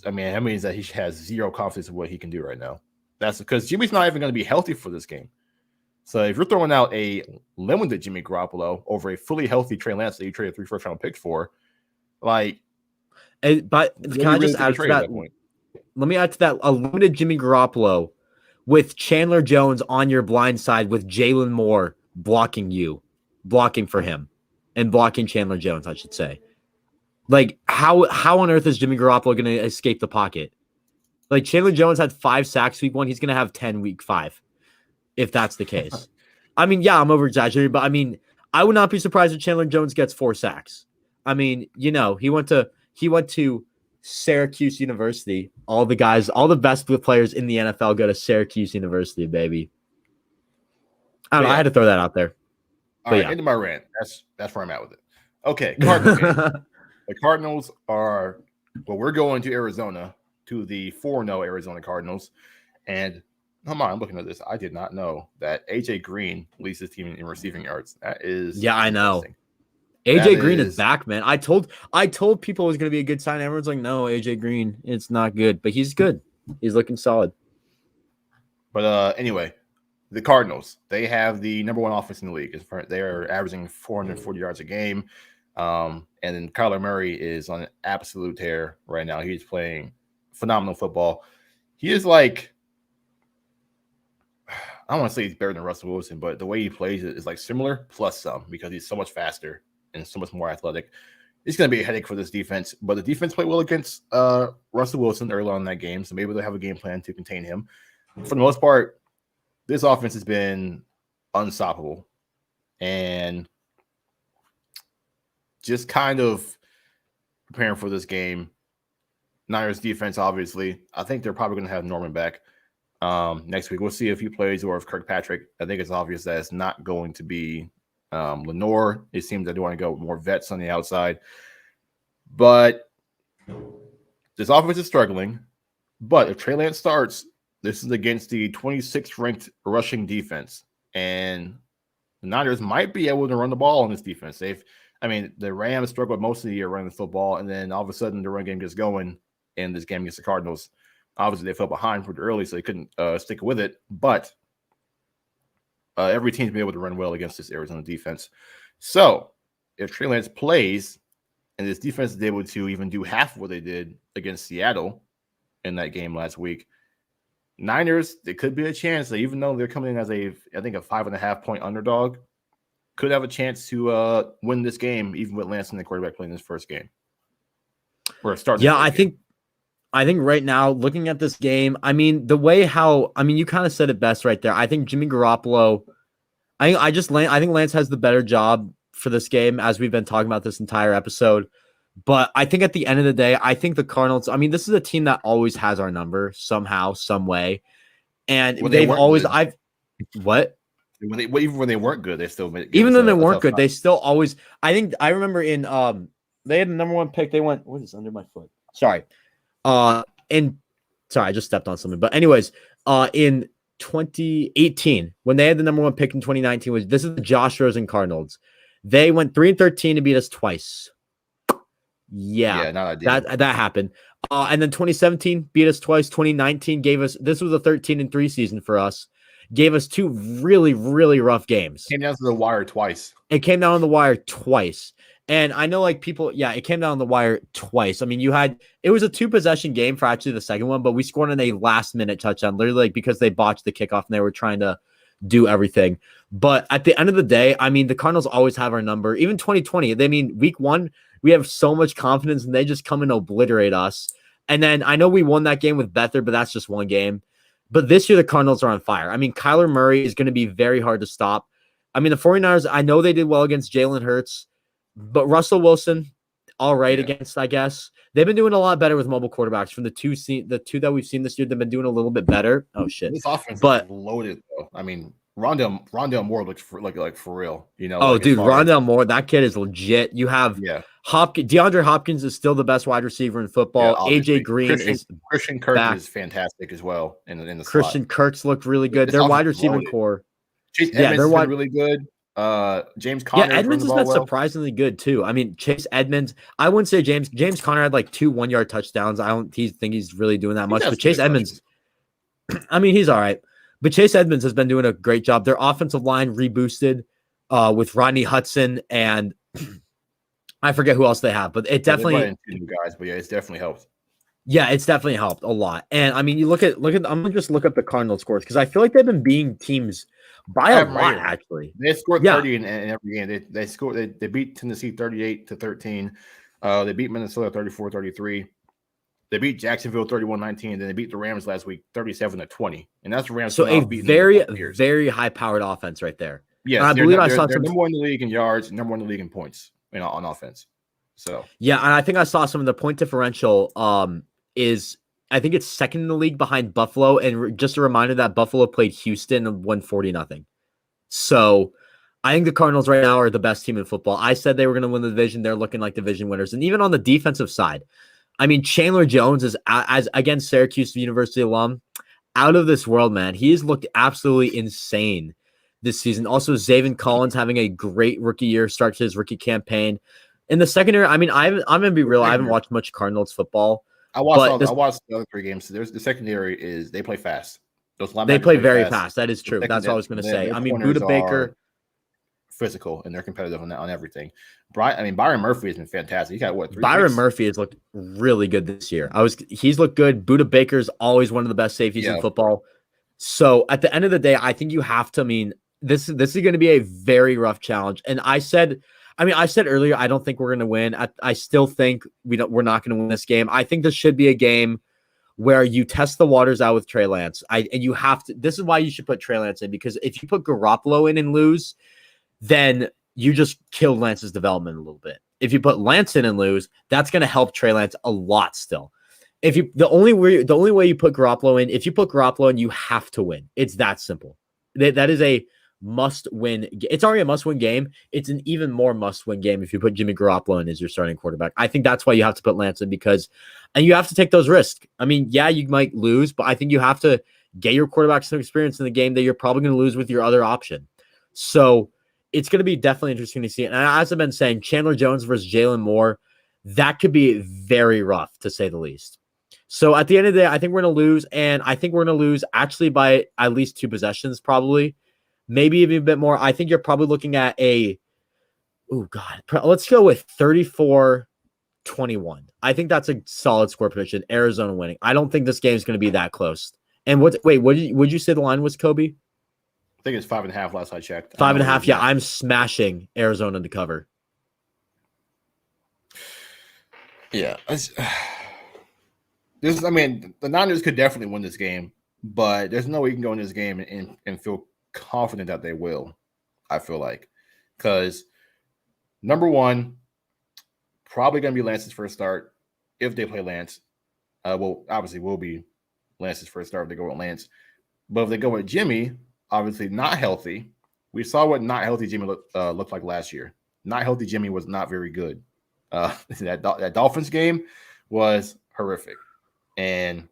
I mean, that means that he has zero confidence in what he can do right now. That's because Jimmy's not even going to be healthy for this game. So if you're throwing out a limited Jimmy Garoppolo over a fully healthy Trey Lance that you traded 3 first-round picks for, like, but can I just add to that? Let me add to that a limited Jimmy Garoppolo with Chandler Jones on your blind side with Jalen Moore blocking for him, and blocking Chandler Jones, I should say. Like, how on earth is Jimmy Garoppolo going to escape the pocket? Like, Chandler Jones had 5 sacks week 1. He's going to have 10 week 5, if that's the case. I mean, yeah, I'm over-exaggerating, but I mean, I would not be surprised if Chandler Jones gets 4 sacks. I mean, he went to Syracuse University. All the best players in the NFL go to Syracuse University, baby. I don't know. I had to throw that out there. All right, into my rant. That's where I'm at with it. Okay, Cardinals game. The Cardinals are we're going to Arizona, to the 4-0 Arizona Cardinals. And come on, I'm looking at this. I did not know that AJ Green leads his team in receiving yards. That is I know. AJ Green is back, man. I told people it was going to be a good sign. Everyone's like, no, AJ Green, it's not good. But he's good. He's looking solid. But anyway, the Cardinals, they have the number 1 offense in the league. They are averaging 440 yards a game. And then Kyler Murray is on an absolute tear right now. He's playing phenomenal football. He is like, I don't want to say he's better than Russell Wilson, but the way he plays it is like similar plus some, because he's so much faster and so much more athletic. It's going to be a headache for this defense, but the defense played well against Russell Wilson early on in that game, so maybe they'll have a game plan to contain him. For the most part, this offense has been unstoppable, and just kind of preparing for this game. Niners defense, obviously, I think they're probably going to have Norman back next week. We'll see if he plays or if Kirkpatrick. I think it's obvious that it's not going to be Lenore. It seems that they want to go with more vets on the outside. But This offense is struggling, but if Trey Lance starts, this is against the 26th ranked rushing defense, and the Niners might be able to run the ball on this defense. The Rams struggled most of the year running the football, and then all of a sudden the run game gets going in this game against the Cardinals. Obviously, they fell behind pretty early, so they couldn't stick with it. But every team's been able to run well against this Arizona defense. So if Trey Lance plays and this defense is able to even do half of what they did against Seattle in that game last week, Niners, there could be a chance that even though they're coming in as I think a 5.5 point underdog, could have a chance to win this game, even with Lance and the quarterback playing this first game. Or starting. Yeah, I think right now, looking at this game, you kind of said it best right there. I think Jimmy Garoppolo, I think Lance has the better job for this game, as we've been talking about this entire episode. But I think at the end of the day, I think the Cardinals, this is a team that always has our number somehow, some way. And they've always, Even when they weren't good, they still made it. Even though they weren't good, they still always, I remember in, they had the number one pick. They went, what is under my foot? Sorry. I just stepped on something. But anyways, in 2018, when they had the number one pick in 2019, this is the Josh Rosen Cardinals. They went 3-13 to beat us twice. Yeah, that happened. And then 2017 beat us twice. 2019 this was a 13-3 season for us. Gave us two really, really rough games. Came down to the wire twice. It came down on the wire twice. And I know it came down on the wire twice. It was a 2-possession game for actually the second one, but we scored in a last-minute touchdown, literally because they botched the kickoff and they were trying to do everything. But at the end of the day, the Cardinals always have our number. Even 2020, week one, we have so much confidence and they just come and obliterate us. And then I know we won that game with Beathard, but that's just one game. But this year, the Cardinals are on fire. Kyler Murray is going to be very hard to stop. The 49ers, I know they did well against Jalen Hurts, but Russell Wilson, all right against, I guess. They've been doing a lot better with mobile quarterbacks. From the two that we've seen this year, they've been doing a little bit better. Oh, shit. This offense is loaded, though. Rondale Moore looks for real. Rondale Moore, that kid is legit. You have DeAndre Hopkins is still the best wide receiver in football. AJ Green Christian Kirk is fantastic as well in the Christian slot. Kirk's looked really good. Their wide receiver core. Chase Edmonds has been really good. James Conner. Yeah, Edmonds has been surprisingly good too. Chase Edmonds. I wouldn't say James Conner had like 2 1-yard touchdowns. I don't think he's really doing that much. But Chase Edmonds, he's all right. But Chase Edmonds has been doing a great job. Their offensive line reboosted with Rodney Hudson and I forget who else they have, but it definitely guys. But yeah, it's definitely helped. Yeah, it's definitely helped a lot. And you look at. I'm gonna just look up the Cardinals scores because I feel like they've been beating teams by a lot. Actually, they scored 30 in every game. They scored. They beat Tennessee 38-13. They beat Minnesota 34-33. They beat Jacksonville 31-19. Then they beat the Rams last week 37-20. And that's the Rams. So a very high powered offense right there. Yeah, I believe I saw some number one in the league in yards, number one in the league in points, on offense. So yeah, and I think I saw some of the point differential. Is I think it's second in the league behind Buffalo, and just a reminder that Buffalo played Houston and won 40-0. So I think the Cardinals right now are the best team in football. I said they were going to win the division. They're looking like division winners, and even on the defensive side, Chandler Jones is as against Syracuse University alum, out of this world, man. He's looked absolutely insane this season. Also, Zaven Collins having a great rookie year, starts his rookie campaign. In the secondary, I'm going to be real. I haven't watched much Cardinals football. I watched the other 3 games. There's the secondary is they play fast. They play very fast. That is true. That's what I was going to say. Budda Baker, physical, and they're competitive on everything. Byron Murphy has been fantastic. He got 3 Byron picks? Murphy has looked really good this year. He's looked good. Budda Baker's always one of the best safeties in football. So at the end of the day, I think you have to. This is going to be a very rough challenge. And I said earlier, I don't think we're going to win. I still think we're not going to win this game. I think this should be a game where you test the waters out with Trey Lance. And you have to. This is why you should put Trey Lance in, because if you put Garoppolo in and lose, then you just kill Lance's development a little bit. If you put Lance in and lose, that's going to help Trey Lance a lot still. The only way you put Garoppolo in, if you put Garoppolo in, you have to win. It's that simple. That is a must-win. It's already a must-win game. It's an even more must-win game if you put Jimmy Garoppolo in as your starting quarterback. I think that's why you have to put Lance in and you have to take those risks. I mean, yeah, you might lose, but I think you have to get your quarterback some experience in the game that you're probably going to lose with your other option. So it's going to be definitely interesting to see. And as I've been saying, Chandler Jones versus Jalen Moore, that could be very rough to say the least. So at the end of the day, I think we're going to lose, and I think we're going to lose actually by at least 2 possessions, probably, maybe even a bit more. I think you're probably looking at let's go with 34-21. I think that's a solid score prediction. Arizona winning. I don't think this game is going to be that close. And would you say the line was, Kobe? I think it's 5.5 last I checked. 5.5. Yeah, I'm smashing Arizona to cover. Yeah. The Niners could definitely win this game, but there's no way you can go in this game and feel confident that they will, I feel like. Because, number one, probably going to be Lance's first start if they play Lance. Obviously will be Lance's first start if they go with Lance. But if they go with Jimmy, obviously not healthy. We saw what not healthy Jimmy looked like last year. Not healthy Jimmy was not very good. That Dolphins game was horrific. And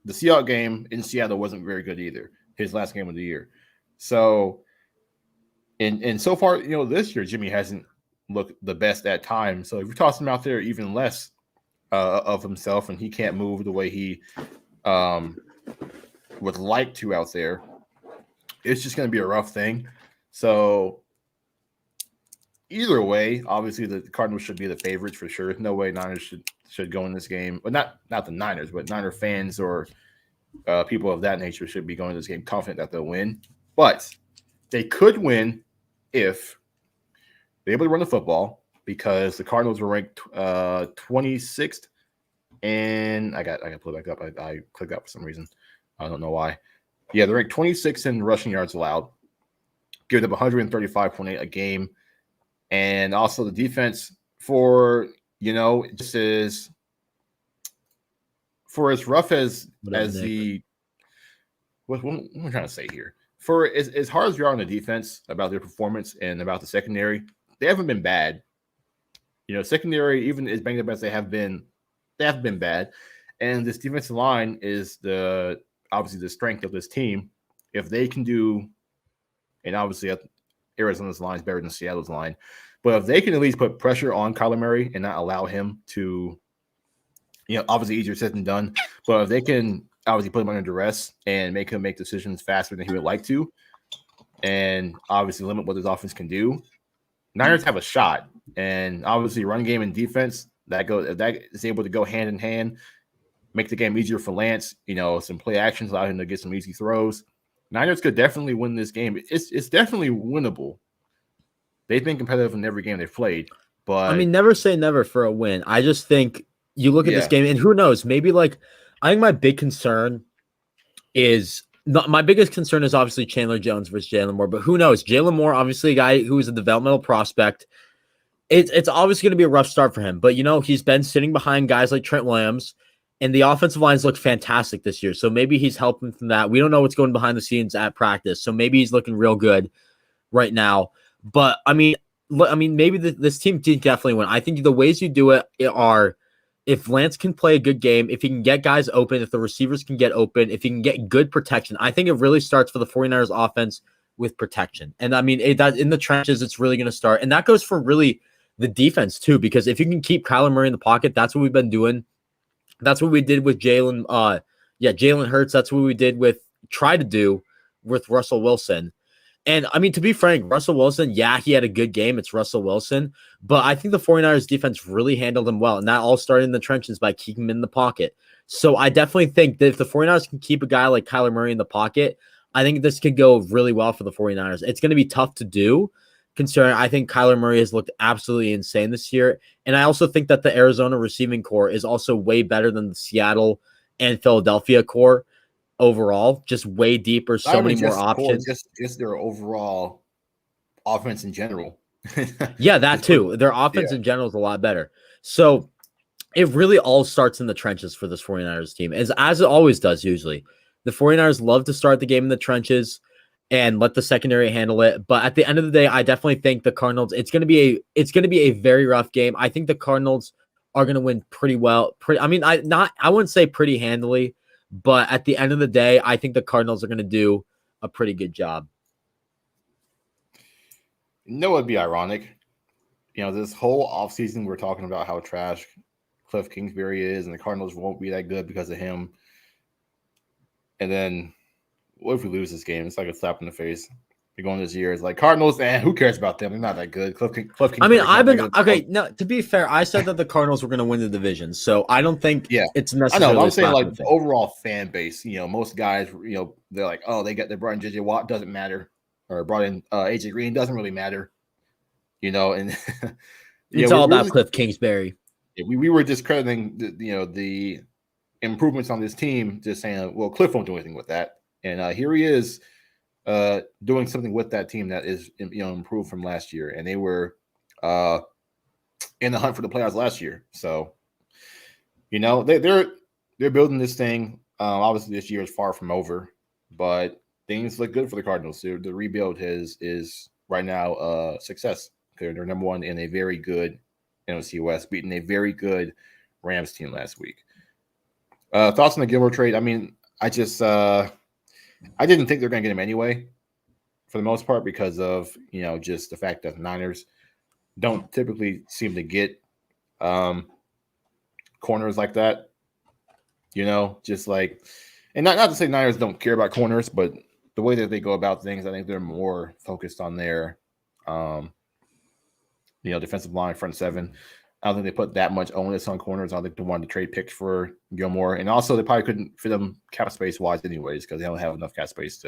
the Seattle game in Seattle wasn't very good either. His last game of the year. So, and so far, this year, Jimmy hasn't looked the best at times. So if you toss him out there even less of himself and he can't move the way he would like to out there, it's just going to be a rough thing. So either way, obviously the Cardinals should be the favorites for sure. No way Niners should go in this game. But not the Niners, but Niner fans or people of that nature should be going to this game confident that they'll win. But they could win if they're able to run the football, because the Cardinals were ranked 26th. And I got to pull it back up. I clicked that for some reason. I don't know why. Yeah, they're ranked 26th in rushing yards allowed. Give them 135.8 a game. And also the defense this is for as rough as the what am I trying to say here? For as hard as you are on the defense about their performance and about the secondary, they haven't been bad. Secondary, even as banged up as they have been bad. And this defensive line is obviously the strength of this team. If they can do, and obviously Arizona's line is better than Seattle's line, but if they can at least put pressure on Kyler Murray and not allow him to, obviously easier said than done, but if they can obviously put him under duress and make him make decisions faster than he would like to, and obviously limit what his offense can do, Niners have a shot. And obviously run game and defense, that is able to go hand in hand, make the game easier for Lance, some play actions, allow him to get some easy throws. Niners could definitely win this game. It's definitely winnable. They've been competitive in every game they've played, but never say never for a win. I just think you look at this game, and who knows? Maybe I think my biggest concern is obviously Chandler Jones versus Jalen Moore, but who knows? Jalen Moore, obviously a guy who is a developmental prospect. It's obviously going to be a rough start for him, but he's been sitting behind guys like Trent Williams, and the offensive lines look fantastic this year. So maybe he's helping from that. We don't know what's going behind the scenes at practice, so maybe he's looking real good right now. But maybe this team did definitely win. I think the ways you do it are if Lance can play a good game, if he can get guys open, if the receivers can get open, if he can get good protection. I think it really starts for the 49ers offense with protection. And that in the trenches, it's really going to start. And that goes for really the defense too, because if you can keep Kyler Murray in the pocket, that's what we've been doing. That's what we did with Jalen Hurts. That's what we try to do with Russell Wilson. And to be frank, Russell Wilson, he had a good game. It's Russell Wilson. But I think the 49ers defense really handled him well. And that all started in the trenches by keeping him in the pocket. So I definitely think that if the 49ers can keep a guy like Kyler Murray in the pocket, I think this could go really well for the 49ers. It's going to be tough to do, considering I think Kyler Murray has looked absolutely insane this year. And I also think that the Arizona receiving core is also way better than the Seattle and Philadelphia core. Overall, just way deeper, so many more options. Just their overall offense in general. Yeah, that too. Their offense in general is a lot better. So it really all starts in the trenches for this 49ers team, as it always does usually. The 49ers love to start the game in the trenches, and let the secondary handle it. But at the end of the day, I definitely think the Cardinals, it's going to be a very rough game. I think the Cardinals are going to win pretty well. I wouldn't say pretty handily, but at the end of the day, I think the Cardinals are going to do a pretty good job. It'd be ironic. This whole offseason, we're talking about how trash Cliff Kingsbury is, and the Cardinals won't be that good because of him. And then, what if we lose this game? It's like a slap in the face. You're going this year. It's like Cardinals, who cares about them? They're not that good. Cliff Kingsbury. No. To be fair, I said that the Cardinals were going to win the division, so I don't think it's necessarily. I know. But I'm saying like the overall fan base. Most guys, they're like, oh, they brought in JJ Watt, doesn't matter, or brought in AJ Green, doesn't really matter. And it's all about Cliff Kingsbury. We were discrediting the improvements on this team, just saying, well, Cliff won't do anything with that, and here he is doing something with that team that is improved from last year, and they were in the hunt for the playoffs last year. So they're building this thing. Obviously, this year is far from over, but things look good for the Cardinals. The rebuild is right now a success. They're number one in a very good NFC West, beating a very good Rams team last week. Thoughts on the Gilbert trade? I mean, I didn't think they're going to get him anyway, for the most part, because of just the fact that the Niners don't typically seem to get corners like that. Just like, and not to say Niners don't care about corners, but the way that they go about things, I think they're more focused on their defensive line, front seven. I don't think they put that much onus on corners. I don't think they wanted to trade picks for Gilmore. And also, they probably couldn't fit them cap space wise anyways, because they don't have enough cap space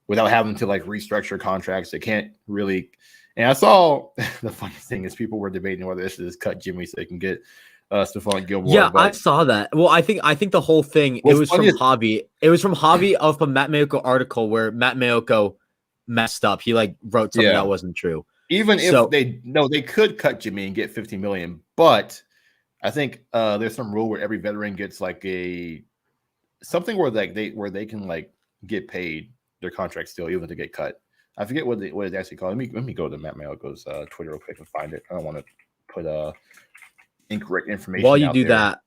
without having to like restructure contracts. They can't really. And I saw the funny thing is people were debating whether they should just cut Jimmy so they can get Stephon Gilmore. Yeah, I saw that. Well, I think the whole thing, it was from Javi. It was from Javi of a Matt Mayoko article where Matt Mayoko messed up. He wrote something that wasn't true. Even if they could cut Jimmy and get $15 million, but I think there's some rule where every veteran gets like something where they can get paid their contract still, even if they get cut. I forget what it's actually called. Let me go to Matt Mayoko's Twitter real quick and find it. I don't want to put incorrect information. While you do that,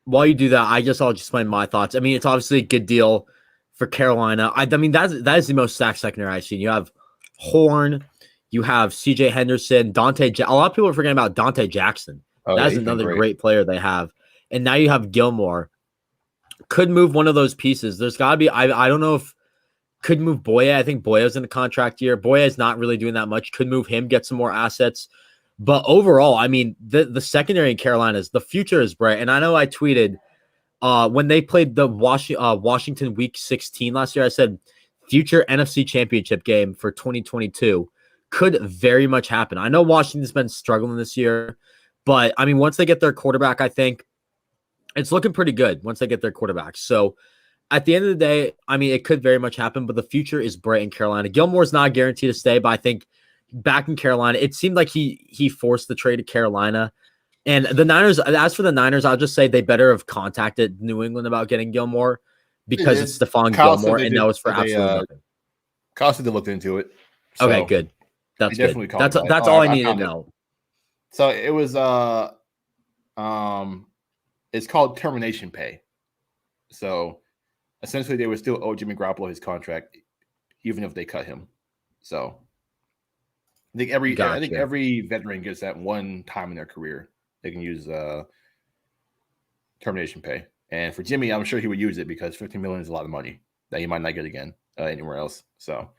I'll just explain my thoughts. I mean, it's obviously a good deal for Carolina. I mean, that is the most stacked secondary I've seen. You have Horn. You have CJ Henderson, a lot of people are forgetting about Dante Jackson. That's another great player they have. And now you have Gilmore. Could move one of those pieces. There's got to be, I don't know if could move Boya. I think Boya's in the contract year. Boya is not really doing that much. Could move him, get some more assets. But overall, I mean, the secondary in Carolina, the future is bright. And I know I tweeted when they played the Washington Week 16 last year, I said future NFC Championship game for 2022. Could very much happen. I know Washington's been struggling this year, but I mean, once they get their quarterback, I think it's looking pretty good once they get their quarterback. So at the end of the day, I mean, it could very much happen, but the future is bright in Carolina. Gilmore's not guaranteed to stay, but I think back in Carolina, it seemed like he forced the trade to Carolina. And the Niners, as for the Niners, I'll just say they better have contacted New England about getting Gilmore because it's Stephon Gilmore, and that was for absolutely nothing. Kyle said they looked into it. So okay, good. That's good. That's all I need to know. So it was it's called Termination Pay. So essentially they would still owe Jimmy Garoppolo his contract even if they cut him. So I think every veteran gets that one time in their career. They can use termination pay. And for Jimmy, I'm sure he would use it because $15 million is a lot of money that he might not get again anywhere else. So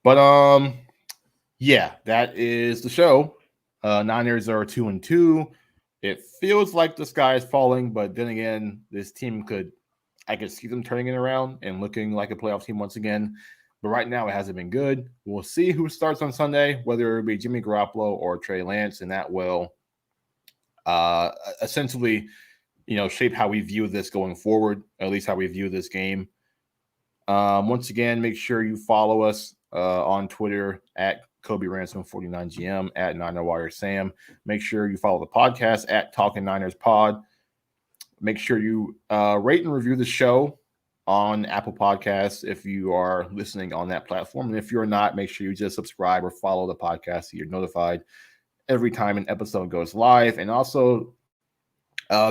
But yeah, that is the show. Niners are 2-2. It feels like the sky is falling, but then again, this team I could see them turning it around and looking like a playoff team once again. But right now, it hasn't been good. We'll see who starts on Sunday, whether it be Jimmy Garoppolo or Trey Lance, and that will essentially, shape how we view this going forward, at least how we view this game. Once again, make sure you follow us on Twitter at Kobe Ransom 49GM, at Niner Sam. Make sure you follow the podcast at Talkin Niners Pod. Make sure you rate and review the show on Apple Podcasts if you are listening on that platform. And if you're not, make sure you just subscribe or follow the podcast so you're notified every time an episode goes live. And also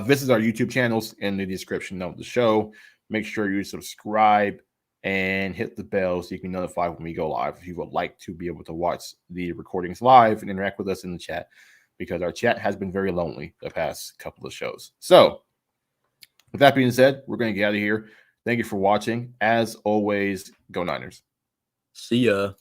visit our YouTube channels in the description of the show. Make sure you subscribe and hit the bell so you can be notified when we go live. If you would like to be able to watch the recordings live and interact with us in the chat, because our chat has been very lonely the past couple of shows. So, with that being said, we're going to get out of here. Thank you for watching. As always, go Niners. See ya.